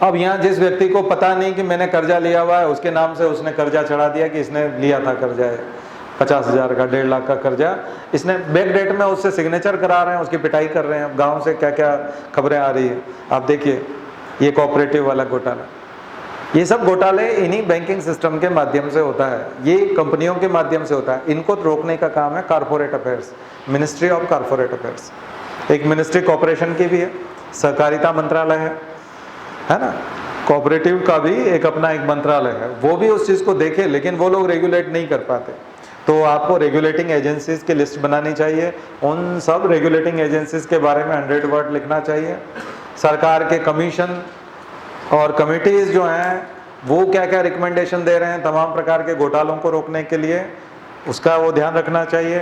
अब यहाँ जिस व्यक्ति को पता नहीं कि मैंने कर्जा लिया हुआ है, उसके नाम से उसने कर्जा चढ़ा दिया कि इसने लिया था कर्जा है 50,000 का, 1.5 लाख का कर्जा, इसने बैक डेट में उससे सिग्नेचर करा रहे हैं, उसकी पिटाई कर रहे हैं। अब गाँव से क्या क्या खबरें आ रही है आप देखिए, ये कोऑपरेटिव वाला घोटाला, ये सब घोटाले इन्हीं बैंकिंग सिस्टम के माध्यम से होता है, ये कंपनियों के माध्यम से होता है। इनको रोकने का काम है corporate affairs, ministry of corporate affairs. एक मिनिस्ट्री कॉर्पोरेशन की भी है, सहकारिता मंत्रालय है ना, कोऑपरेटिव का भी एक अपना एक मंत्रालय है, वो भी उस चीज़ को देखे, लेकिन वो लोग रेगुलेट नहीं कर पाते। तो आपको रेगुलेटिंग एजेंसीज की लिस्ट बनानी चाहिए, उन सब रेगुलेटिंग एजेंसीज के बारे में 100 वर्ड लिखना चाहिए। सरकार के कमीशन और कमिटीज़ जो हैं वो क्या क्या रिकमेंडेशन दे रहे हैं तमाम प्रकार के घोटालों को रोकने के लिए, उसका वो ध्यान रखना चाहिए।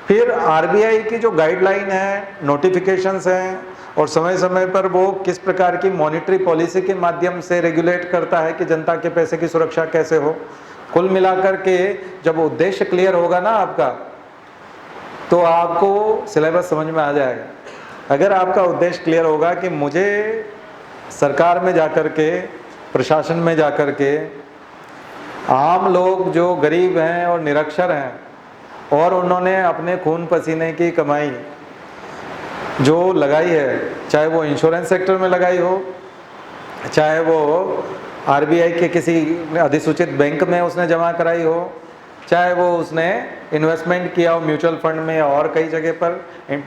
फिर आरबीआई की जो गाइडलाइन है, नोटिफिकेशंस हैं, और समय समय पर वो किस प्रकार की मॉनिटरी पॉलिसी के माध्यम से रेगुलेट करता है कि जनता के पैसे की सुरक्षा कैसे हो। कुल मिलाकर के जब उद्देश्य क्लियर होगा ना आपका, तो आपको सिलेबस समझ में आ जाएगा। अगर आपका उद्देश्य क्लियर होगा कि मुझे सरकार में जाकर के, प्रशासन में जाकर के, आम लोग जो गरीब हैं और निरक्षर हैं और उन्होंने अपने खून पसीने की कमाई जो लगाई है, चाहे वो इंश्योरेंस सेक्टर में लगाई हो, चाहे वो आरबीआई के किसी अधिसूचित बैंक में उसने जमा कराई हो, चाहे वो उसने इन्वेस्टमेंट किया हो म्यूचुअल फंड में या और कई जगह पर,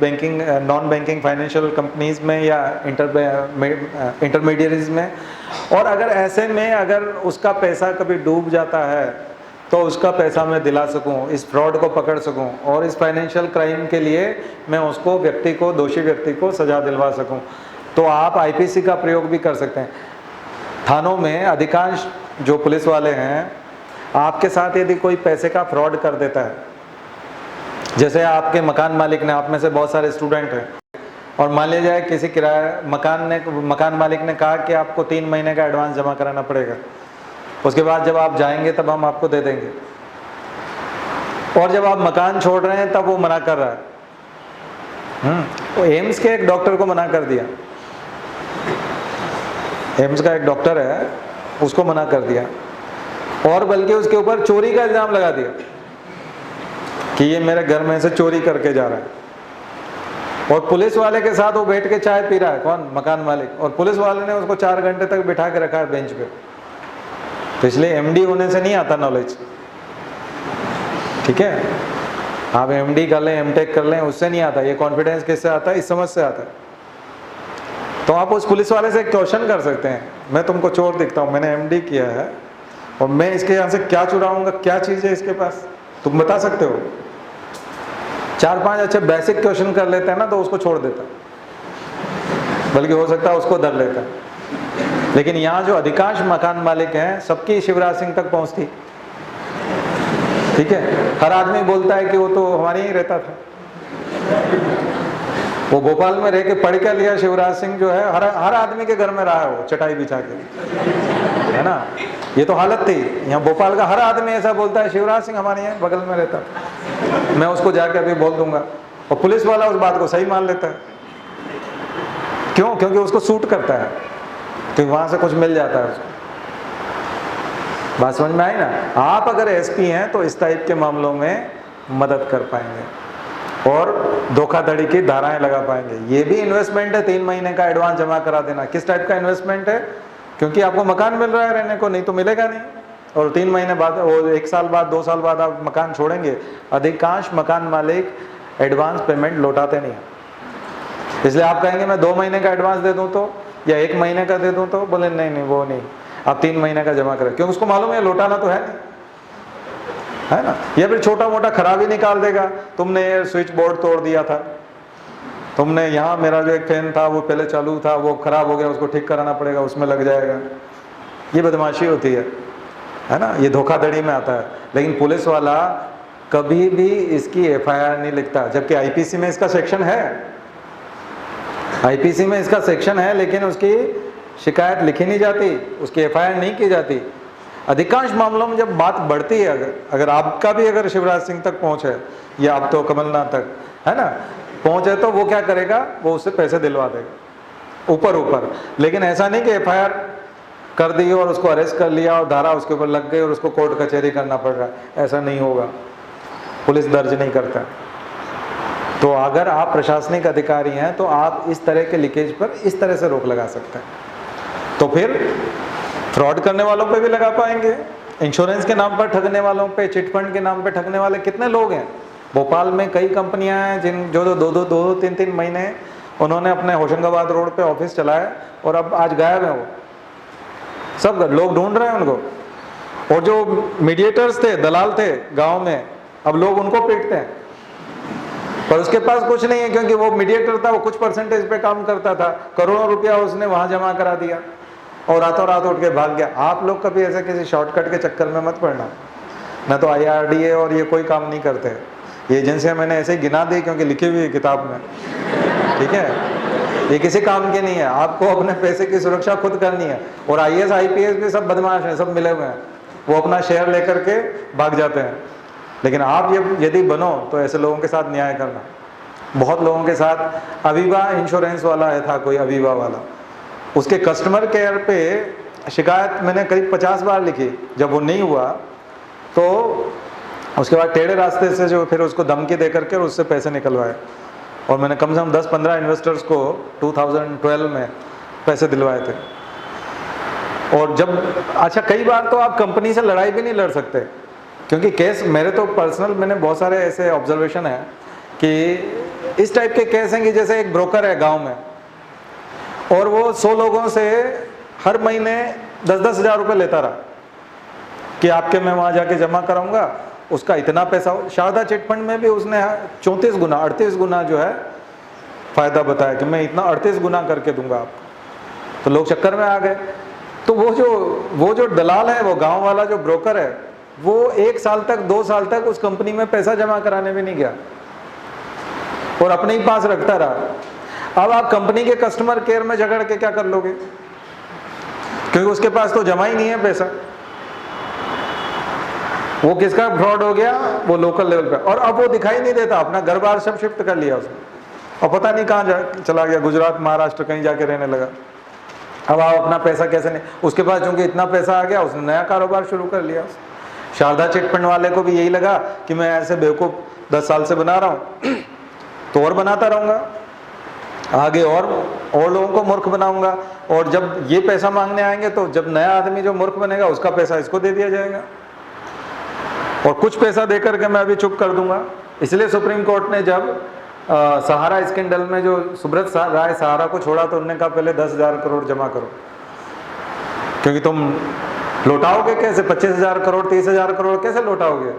banking non banking financial companies में या इंटरमीडियरीज में, और अगर ऐसे में अगर उसका पैसा कभी डूब जाता है तो उसका पैसा मैं दिला सकूं, इस फ्रॉड को पकड़ सकूं और इस फाइनेंशियल क्राइम के लिए मैं उसको दोषी व्यक्ति को सज़ा दिलवा सकूं। तो आप आईपीसी का प्रयोग भी कर सकते हैं। थानों में अधिकांश जो पुलिस वाले हैं, आपके साथ यदि कोई पैसे का फ्रॉड कर देता है, जैसे आपके मकान मालिक ने, आप में से बहुत सारे स्टूडेंट हैं, और मान लिया जाए किसी मकान मालिक ने कहा कि आपको 3 महीने का एडवांस जमा कराना पड़ेगा, उसके बाद जब आप जाएंगे तब हम आपको दे देंगे, और जब आप मकान छोड़ रहे हैं तब वो मना कर रहा है। वो एम्स के एक डॉक्टर को मना कर दिया, एम्स का एक डॉक्टर है, उसको मना कर दिया, और बल्कि उसके ऊपर चोरी का इल्जाम लगा दिया कि ये मेरे घर में से चोरी करके जा रहा है। और पुलिस वाले के साथ वो बैठ के चाय पी रहा है, कौन? मकान मालिक, और पुलिस वाले ने उसको 4 घंटे तक बिठा के रखा है बेंच पे। तो इसलिए एमडी होने से नहीं आता नॉलेज, ठीक है? आप एमडी कर लें, एमटेक कर लें, उससे नहीं आता। ये कॉन्फिडेंस किससे आता है? इस समझ से आता है। तो आप उस पुलिस वाले से क्वेश्चन कर सकते हैं, मैं तुमको चोर दिखता हूँ, मैंने एमडी किया है, और मैं इसके यहाँ से क्या चुराऊंगा, क्या चीज़ है इसके पास, तुम बता सकते हो? 4-5 अच्छे बेसिक क्वेश्चन कर लेते हैं ना, तो उसको छोड़ देता, बल्कि हो सकता है उसको डर लेता। लेकिन यहाँ जो अधिकांश मकान मालिक हैं, सबकी शिवराज सिंह तक पहुँचती, ठीक है? हर आदमी बोलता है कि वो तो हमारे ही रहता था, वो भोपाल में रह के पढ़ के लिया। शिवराज सिंह जो है हर आदमी के घर में रहा है, वो चटाई बिछा के, है ना? ये तो हालत थी। यहाँ भोपाल का हर आदमी ऐसा बोलता है, शिवराज सिंह हमारे यहाँ बगल में रहता, मैं उसको जाके अभी बोल दूंगा, और पुलिस वाला उस बात को सही मान लेता है। क्यों? क्योंकि उसको सूट करता है, क्योंकि वहां से कुछ मिल जाता है उसको। बात समझ में आई ना? आप अगर एसपी हैं तो इस टाइप के मामलों में मदद कर पाएंगे और धोखाधड़ी की धाराएं लगा पाएंगे। ये भी इन्वेस्टमेंट है, 3 महीने का एडवांस जमा करा देना। किस टाइप का इन्वेस्टमेंट है? क्योंकि आपको मकान मिल रहा है रहने को, नहीं तो मिलेगा नहीं। और 3 महीने बाद, वो 1 साल बाद, 2 साल बाद आप मकान छोड़ेंगे। अधिकांश मकान मालिक एडवांस पेमेंट लौटाते नहीं, इसलिए आप कहेंगे मैं 2 महीने का एडवांस दे दूं तो, या 1 महीने का दे दूं तो, बोले नहीं नहीं वो नहीं, आप 3 महीने का जमा करें, क्योंकि उसको मालूम है लौटाना तो है नहीं, है ना? या फिर छोटा मोटा खराबी निकाल देगा। तुमने ये स्विच बोर्ड तोड़ दिया था, तुमने यहाँ, मेरा जो एक फैन था वो पहले चालू था, वो खराब हो गया, उसको ठीक कराना पड़ेगा, उसमें लग जाएगा। ये बदमाशी होती है ना? ये धोखाधड़ी में आता है। लेकिन पुलिस वाला कभी भी इसकी एफआईआर नहीं लिखता, जबकि आईपीसी में इसका सेक्शन है, आईपीसी में इसका सेक्शन है, लेकिन उसकी शिकायत लिखी नहीं जाती, उसकी एफआईआर नहीं की जाती। अधिकांश मामलों में जब बात बढ़ती है, अगर आपका भी अगर शिवराज सिंह तक पहुंच है, या अब तो कमलनाथ तक, है ना, पहुंच है, तो वो क्या करेगा? वो उससे पैसे दिलवा देगा ऊपर। लेकिन ऐसा नहीं कि एफआईआर कर दी और उसको अरेस्ट कर लिया और धारा उसके ऊपर लग गई और उसको कोर्ट कचहरी करना पड़ रहा है, ऐसा नहीं होगा। पुलिस दर्ज नहीं करता। तो अगर आप प्रशासनिक अधिकारी हैं तो आप इस तरह के लीकेज पर इस तरह से रोक लगा सकते हैं। तो फिर फ्रॉड करने वालों पे भी लगा पाएंगे, इंश्योरेंस के नाम पर ठगने वालों पे, चिटफंड के नाम पे ठगने वाले कितने लोग हैं। भोपाल में कई कंपनियां हैं जो 2-3 महीने उन्होंने अपने होशंगाबाद रोड पे ऑफिस चलाया और अब आज गायब है वो, सब लोग ढूंढ रहे हैं उनको। और जो मीडिएटर्स थे, दलाल थे गाँव में, अब लोग उनको पीटते हैं, पर उसके पास कुछ नहीं है, क्योंकि वो मीडिएटर था, वो कुछ परसेंटेज पे काम करता था, करोड़ों रुपया उसने वहां जमा करा दिया और रातों रात उठ के भाग गया। आप लोग कभी ऐसे किसी शॉर्टकट के चक्कर में मत पड़ना, ना तो IRDA और ये कोई काम नहीं करते। ये एजेंसियां मैंने ऐसे ही गिना दी क्योंकि लिखी हुई है किताब में, ठीक है? ये किसी काम के नहीं है, आपको अपने पैसे की सुरक्षा खुद करनी है। और IAS IPS भी सब बदमाश हैं, सब मिले हुए हैं, वो अपना शेयर लेकर के भाग जाते हैं। लेकिन आप यदि बनो तो ऐसे लोगों के साथ न्याय करना। बहुत लोगों के साथ, अवीवा इंश्योरेंस वाला है था कोई, अवीवा वाला, उसके कस्टमर केयर पे शिकायत मैंने करीब 50 बार लिखी। जब वो नहीं हुआ तो उसके बाद टेढ़े रास्ते से जो फिर उसको धमकी दे करके और उससे पैसे निकलवाए, और मैंने कम से कम 10-15 इन्वेस्टर्स को 2012 में पैसे दिलवाए थे। और जब, अच्छा, कई बार तो आप कंपनी से लड़ाई भी नहीं लड़ सकते, क्योंकि केस, मेरे तो पर्सनल, मैंने बहुत सारे ऐसे ऑब्जर्वेशन है कि इस टाइप के केस हैं कि जैसे एक ब्रोकर है गांव में और वो 100 लोगों से हर महीने 10-10 हज़ार रुपये लेता रहा कि आपके मैं वहाँ जाके जमा कराऊंगा, उसका इतना पैसा। शारदा चिटफंड में भी उसने 34 गुना 38 गुना जो है फायदा बताया कि मैं इतना 38 गुना करके दूंगा आपको, तो लोग चक्कर में आ गए। तो वो जो दलाल है, वो गांव वाला जो ब्रोकर है, वो 1 साल तक 2 साल तक उस कंपनी में पैसा जमा कराने भी नहीं गया और अपने ही पास रखता रहा। अब आप कंपनी के कस्टमर केयर में झगड़ के क्या कर लोगे, क्योंकि उसके पास तो जमा ही नहीं है पैसा। वो किसका फ्रॉड हो गया, वो लोकल लेवल पे। और अब वो दिखाई नहीं देता, अपना घर बार सब शिफ्ट कर लिया उसने, और पता नहीं कहाँ चला गया, गुजरात महाराष्ट्र कहीं जाके रहने लगा। अब आप अपना पैसा कैसे नहीं, उसके पास चूंकि इतना पैसा आ गया, उसने नया कारोबार शुरू कर लिया। शारदा चिटफंड वाले को भी यही लगा कि मैं ऐसे बेवकूफ़ 10 साल से बना रहा हूँ तो और बनाता रहूँगा, आगे और लोगों को मूर्ख बनाऊंगा, और जब ये पैसा मांगने आएंगे तो जब नया आदमी जो मूर्ख बनेगा उसका पैसा इसको दे दिया जाएगा, और कुछ पैसा देकर के मैं अभी चुप कर दूंगा। इसलिए सुप्रीम कोर्ट ने जब सहारा स्कैंडल में जो सुब्रत राय सहारा को छोड़ा तो उन्होंने कहा पहले 10,000 करोड़ जमा करो, क्योंकि तुम लौटाओगे कैसे 25,000 करोड़ 30,000 करोड़ कैसे लौटाओगे।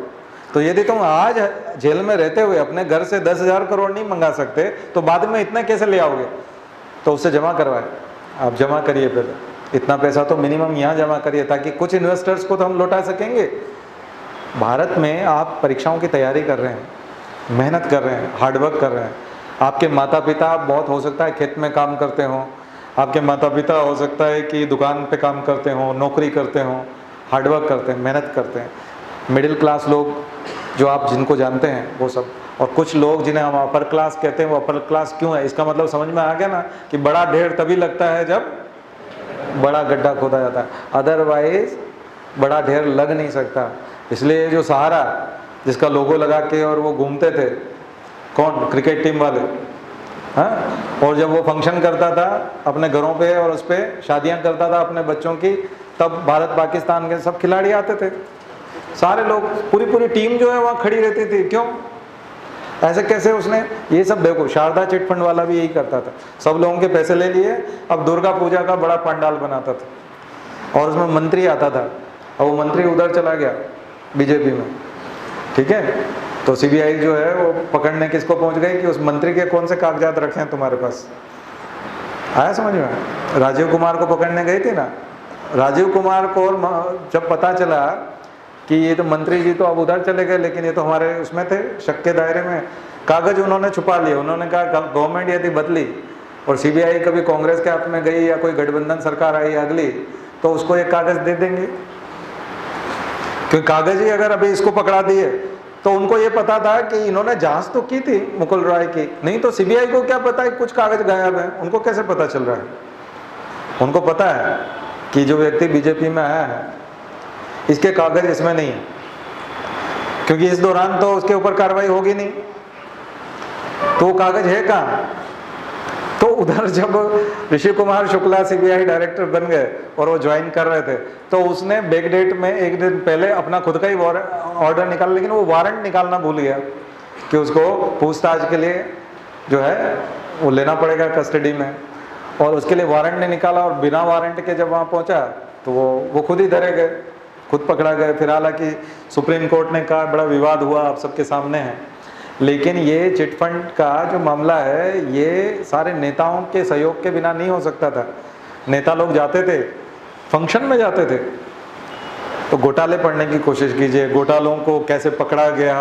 तो यदि तुम आज जेल में रहते हुए अपने घर से 10,000 करोड़ नहीं मंगा सकते तो बाद में इतना कैसे ले आओगे। तो उससे जमा करवाए, आप जमा करिए, पहले इतना पैसा तो मिनिमम यहाँ जमा करिए, ताकि कुछ इन्वेस्टर्स को तो हम लौटा सकेंगे। भारत में आप परीक्षाओं की तैयारी कर रहे हैं, मेहनत कर रहे हैं, हार्डवर्क कर रहे हैं, आपके माता पिता बहुत हो सकता है खेत में काम करते हों, आपके माता पिता हो सकता है कि दुकान पे काम करते हों, नौकरी करते हों, हार्डवर्क करते हैं, मेहनत करते हैं। मिडिल क्लास लोग जो आप जिनको जानते हैं वो सब, और कुछ लोग जिन्हें हम अपर क्लास कहते हैं, वो अपर क्लास क्यों है, इसका मतलब समझ में आ गया ना, कि बड़ा ढेर तभी लगता है जब बड़ा गड्ढा खोदा जाता है, अदरवाइज बड़ा ढेर लग नहीं सकता। इसलिए जो सहारा जिसका लोगो लगा के और वो घूमते थे, कौन, क्रिकेट टीम वाले, हाँ, और जब वो फंक्शन करता था अपने घरों पे और उस पर शादियाँ करता था अपने बच्चों की, तब भारत पाकिस्तान के सब खिलाड़ी आते थे, सारे लोग, पूरी टीम जो है वहाँ खड़ी रहती थी। क्यों, ऐसे कैसे उसने, ये सब देखो, शारदा चिटफंड वाला भी यही करता था, सब लोगों के पैसे ले लिए, अब दुर्गा पूजा का बड़ा पंडाल बनाता था और उसमें मंत्री आता था, और वो मंत्री उधर चला गया बीजेपी में, ठीक है। तो सीबीआई जो है वो पकड़ने किसको पहुंच गई कि उस मंत्री के कौन से कागजात रखे हैं तुम्हारे पास, आया समझ में। राजीव कुमार को पकड़ने गई थी ना, राजीव कुमार को जब पता चला कि ये तो मंत्री जी तो अब उधर चले गए, लेकिन ये तो हमारे उसमें थे, शक के दायरे में, कागज उन्होंने छुपा लिए। उन्होंने कहा गवर्नमेंट यदि बदली और सीबीआई कभी कांग्रेस के हाथ में गई या कोई गठबंधन सरकार आई अगली, तो उसको एक कागज दे देंगे, क्योंकि कागज ही अगर अभी इसको पकड़ा दिए तो उनको ये पता था कि इन्होंने जांच तो की थी मुकुल रॉय की, नहीं तो सीबीआई को क्या पता है कुछ कागज गायब है, उनको कैसे पता चल रहा है। उनको पता है कि जो व्यक्ति बीजेपी में आया है इसके कागज इसमें नहीं है, क्योंकि इस दौरान तो उसके ऊपर कार्रवाई होगी नहीं, तो वो कागज है कहाँ। तो उधर जब ऋषि कुमार शुक्ला सीबीआई डायरेक्टर बन गए और वो ज्वाइन कर रहे थे, तो उसने बैक डेट में एक दिन पहले अपना खुद का ही ऑर्डर निकाला, लेकिन वो वारंट निकालना भूल गया कि उसको पूछताछ के लिए जो है वो लेना पड़ेगा कस्टडी में, और उसके लिए वारंट ने निकाला, और बिना वारंट के जब वहाँ पहुँचा तो वो खुद ही धरे गए, खुद पकड़ा गए। फिर हालांकि सुप्रीम कोर्ट ने कहा, बड़ा विवाद हुआ, आप सबके सामने है, लेकिन ये चिटफंड का जो मामला है ये सारे नेताओं के सहयोग के बिना नहीं हो सकता था। नेता लोग जाते थे, फंक्शन में जाते थे, तो घोटाले पढ़ने की कोशिश कीजिए, घोटालों को कैसे पकड़ा गया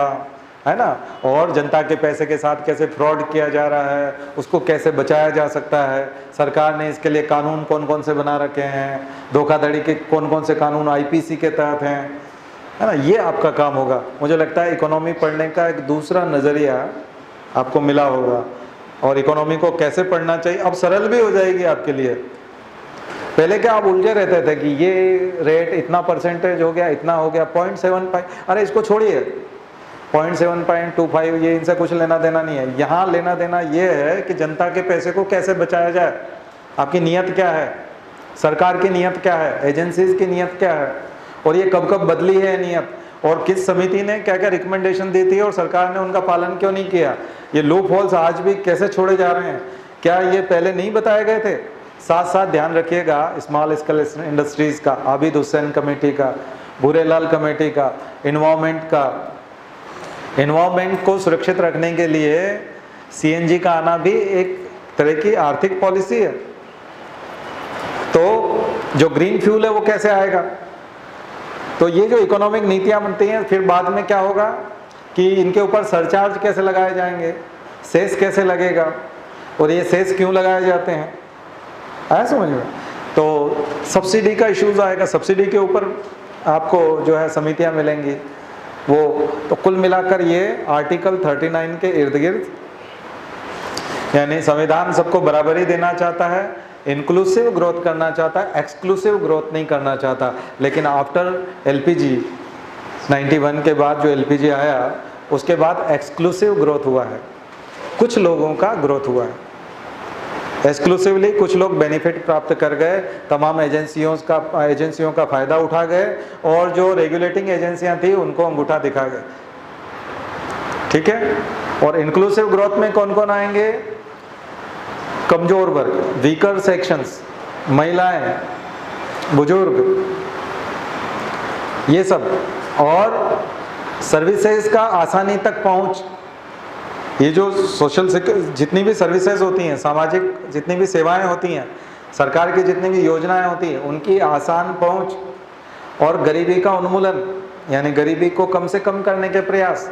है ना, और जनता के पैसे के साथ कैसे फ्रॉड किया जा रहा है, उसको कैसे बचाया जा सकता है। सरकार ने इसके लिए कानून कौन कौन से बना रखे हैं, धोखाधड़ी के कौन कौन से कानून आईपीसी के तहत हैं, है ना, ये आपका काम होगा। मुझे लगता है इकोनॉमी पढ़ने का एक दूसरा नज़रिया आपको मिला होगा, और इकोनॉमी को कैसे पढ़ना चाहिए अब सरल भी हो जाएगी आपके लिए। पहले क्या आप उलझे रहते थे कि ये रेट इतना परसेंटेज हो गया, इतना हो गया, 0.75, अरे इसको छोड़िए, 0.725, ये इनसे कुछ लेना देना नहीं है। यहाँ लेना देना ये है कि जनता के पैसे को कैसे बचाया जाए, आपकी नीयत क्या है, सरकार की नीयत क्या है, एजेंसीज की नीयत क्या है, और ये कब कब बदली है नीयत, और किस समिति ने क्या क्या रिकमेंडेशन दी थी और सरकार ने उनका पालन क्यों नहीं किया। ये लूप होल्स आज भी कैसे छोड़े जा रहे हैं, क्या ये पहले नहीं बताए गए थे। साथ साथ ध्यान रखिएगा स्मॉल स्केल इंडस्ट्रीज का, आबिद हुसैन कमेटी का, भूरेलाल कमेटी का, इन्वायरमेंट को सुरक्षित रखने के लिए सीएनजी का आना भी एक तरह की आर्थिक पॉलिसी है। तो जो ग्रीन फ्यूल है वो कैसे आएगा? तो ये जो इकोनॉमिक नीतियां बनती हैं, फिर बाद में क्या होगा कि इनके ऊपर सरचार्ज कैसे लगाए जाएंगे, सेस कैसे लगेगा, और ये सेस क्यों लगाए जाते हैं, आया समझ में? तो सब्सिडी का इश्यूज आएगा, सब्सिडी के ऊपर आपको जो है समितियां मिलेंगी वो। तो कुल मिलाकर ये आर्टिकल 39 के इर्द गिर्द, यानी संविधान सबको बराबरी देना चाहता है, इंक्लूसिव ग्रोथ करना चाहता है, एक्सक्लूसिव ग्रोथ नहीं करना चाहता। लेकिन आफ्टर एलपीजी 91 के बाद जो एलपीजी आया, उसके बाद एक्सक्लूसिव ग्रोथ हुआ है, कुछ लोगों का ग्रोथ हुआ है एक्सक्लूसिवली, कुछ लोग बेनिफिट प्राप्त कर गए, तमाम एजेंसियों का फ़ायदा उठा गए, और जो रेगुलेटिंग एजेंसियां थी उनको अंगूठा दिखा गए, ठीक है। और इंक्लूसिव ग्रोथ में कौन कौन आएंगे? कमजोर वर्ग, वीकर सेक्शंस, महिलाएं, बुजुर्ग, ये सब, और सर्विसेज का आसानी तक पहुंच। ये जो सोशल जितनी भी सर्विसेज होती हैं, सामाजिक जितनी भी सेवाएं होती हैं, सरकार की जितनी भी योजनाएं होती हैं, उनकी आसान पहुंच, और गरीबी का उन्मूलन, यानी गरीबी को कम से कम करने के प्रयास,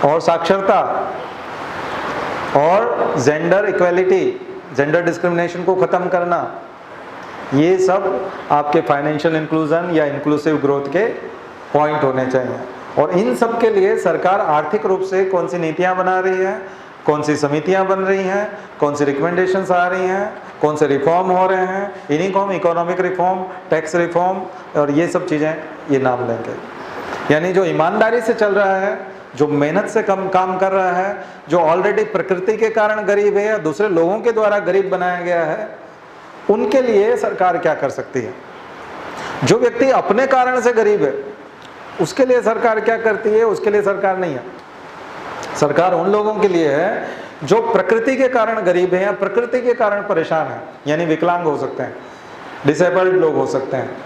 और साक्षरता, और जेंडर इक्वेलिटी, जेंडर डिस्क्रिमिनेशन को ख़त्म करना, ये सब आपके फाइनेंशियल इंक्लूजन या इंक्लूसिव ग्रोथ के पॉइंट होने चाहिए। और इन सब के लिए सरकार आर्थिक रूप से कौन सी नीतियां बना रही है, कौन सी समितियां बन रही हैं, कौन सी रिकमेंडेशंस आ रही हैं, कौन से रिफॉर्म हो रहे हैं, इन्हीं को हम इकोनॉमिक रिफॉर्म, टैक्स रिफॉर्म और ये सब चीज़ें ये नाम लेंगे। यानी जो ईमानदारी से चल रहा है, जो मेहनत से काम कर रहा है, जो ऑलरेडी प्रकृति के कारण गरीब है या दूसरे लोगों के द्वारा गरीब बनाया गया है, उनके लिए सरकार क्या कर सकती है। जो व्यक्ति अपने कारण से गरीब है, उसके लिए सरकार क्या करती है? उसके लिए सरकार नहीं है। सरकार उन लोगों के लिए है जो प्रकृति के कारण गरीब है या प्रकृति के कारण परेशान है, यानी विकलांग हो सकते हैं, डिसेबल्ड लोग हो सकते हैं,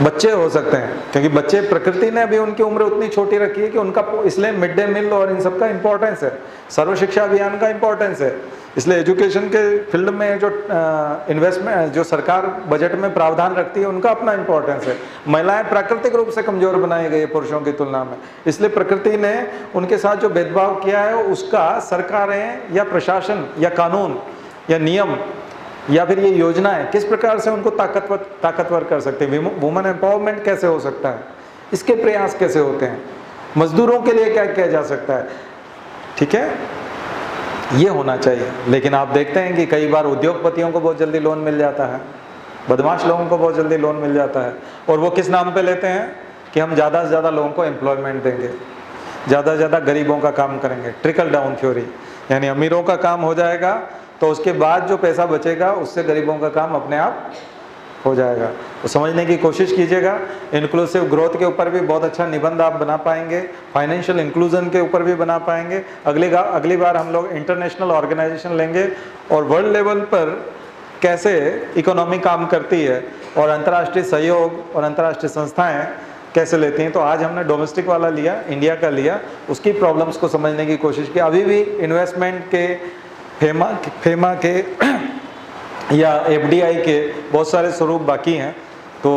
बच्चे हो सकते हैं, क्योंकि बच्चे प्रकृति ने अभी उनकी उम्र उतनी छोटी रखी है कि उनका, इसलिए मिड डे मील और इन सब का इंपॉर्टेंस है, सर्व शिक्षा अभियान का इंपॉर्टेंस है। इसलिए एजुकेशन के फील्ड में जो इन्वेस्टमेंट, जो सरकार बजट में प्रावधान रखती है, उनका अपना इंपॉर्टेंस है। महिलाएं प्राकृतिक रूप से कमजोर बनाई गई है पुरुषों की तुलना में, इसलिए प्रकृति ने उनके साथ जो भेदभाव किया है उसका सरकारें या प्रशासन या कानून या नियम या फिर ये योजनाएं किस प्रकार से उनको ताकतवर कर सकते हैं, वुमेन एम्पावरमेंट कैसे हो सकता है, इसके प्रयास कैसे होते हैं, मजदूरों के लिए क्या किया जा सकता है, ठीक है, ये होना चाहिए। लेकिन आप देखते हैं कि कई बार उद्योगपतियों को बहुत जल्दी लोन मिल जाता है, बदमाश लोगों को बहुत जल्दी लोन मिल जाता है, और वो किस नाम पे लेते हैं कि हम ज़्यादा से ज़्यादा लोगों को एम्प्लॉयमेंट देंगे, ज़्यादा से ज़्यादा गरीबों का काम करेंगे, ट्रिकल डाउन थ्योरी, यानी अमीरों का काम हो जाएगा तो उसके बाद जो पैसा बचेगा उससे गरीबों का काम अपने आप हो जाएगा। तो समझने की कोशिश कीजिएगा। इंक्लूसिव ग्रोथ के ऊपर भी बहुत अच्छा निबंध आप बना पाएंगे, फाइनेंशियल इंक्लूजन के ऊपर भी बना पाएंगे। अगली बार हम लोग इंटरनेशनल ऑर्गेनाइजेशन लेंगे और वर्ल्ड लेवल पर कैसे इकोनॉमी काम करती है और अंतर्राष्ट्रीय सहयोग और अंतर्राष्ट्रीय संस्थाएं कैसे लेती हैं। तो आज हमने डोमेस्टिक वाला लिया, इंडिया का लिया, उसकी प्रॉब्लम्स को समझने की कोशिश की। अभी भी इन्वेस्टमेंट के फेमा के या एफडीआई के बहुत सारे स्वरूप बाकी हैं, तो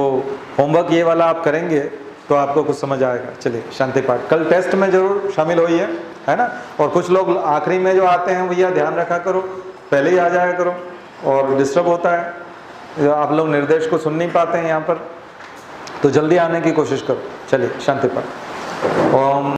होमवर्क ये वाला आप करेंगे तो आपको कुछ समझ आएगा। चलिए शांति पाठ कल टेस्ट में जरूर शामिल होइए, है ना। और कुछ लोग आखिरी में जो आते हैं भैया ध्यान रखा करो, पहले ही आ जाया करो, और डिस्टर्ब होता है, आप लोग निर्देश को सुन नहीं पाते हैं यहाँ पर, तो जल्दी आने की कोशिश करो। चलिए शांति पाठ। ओम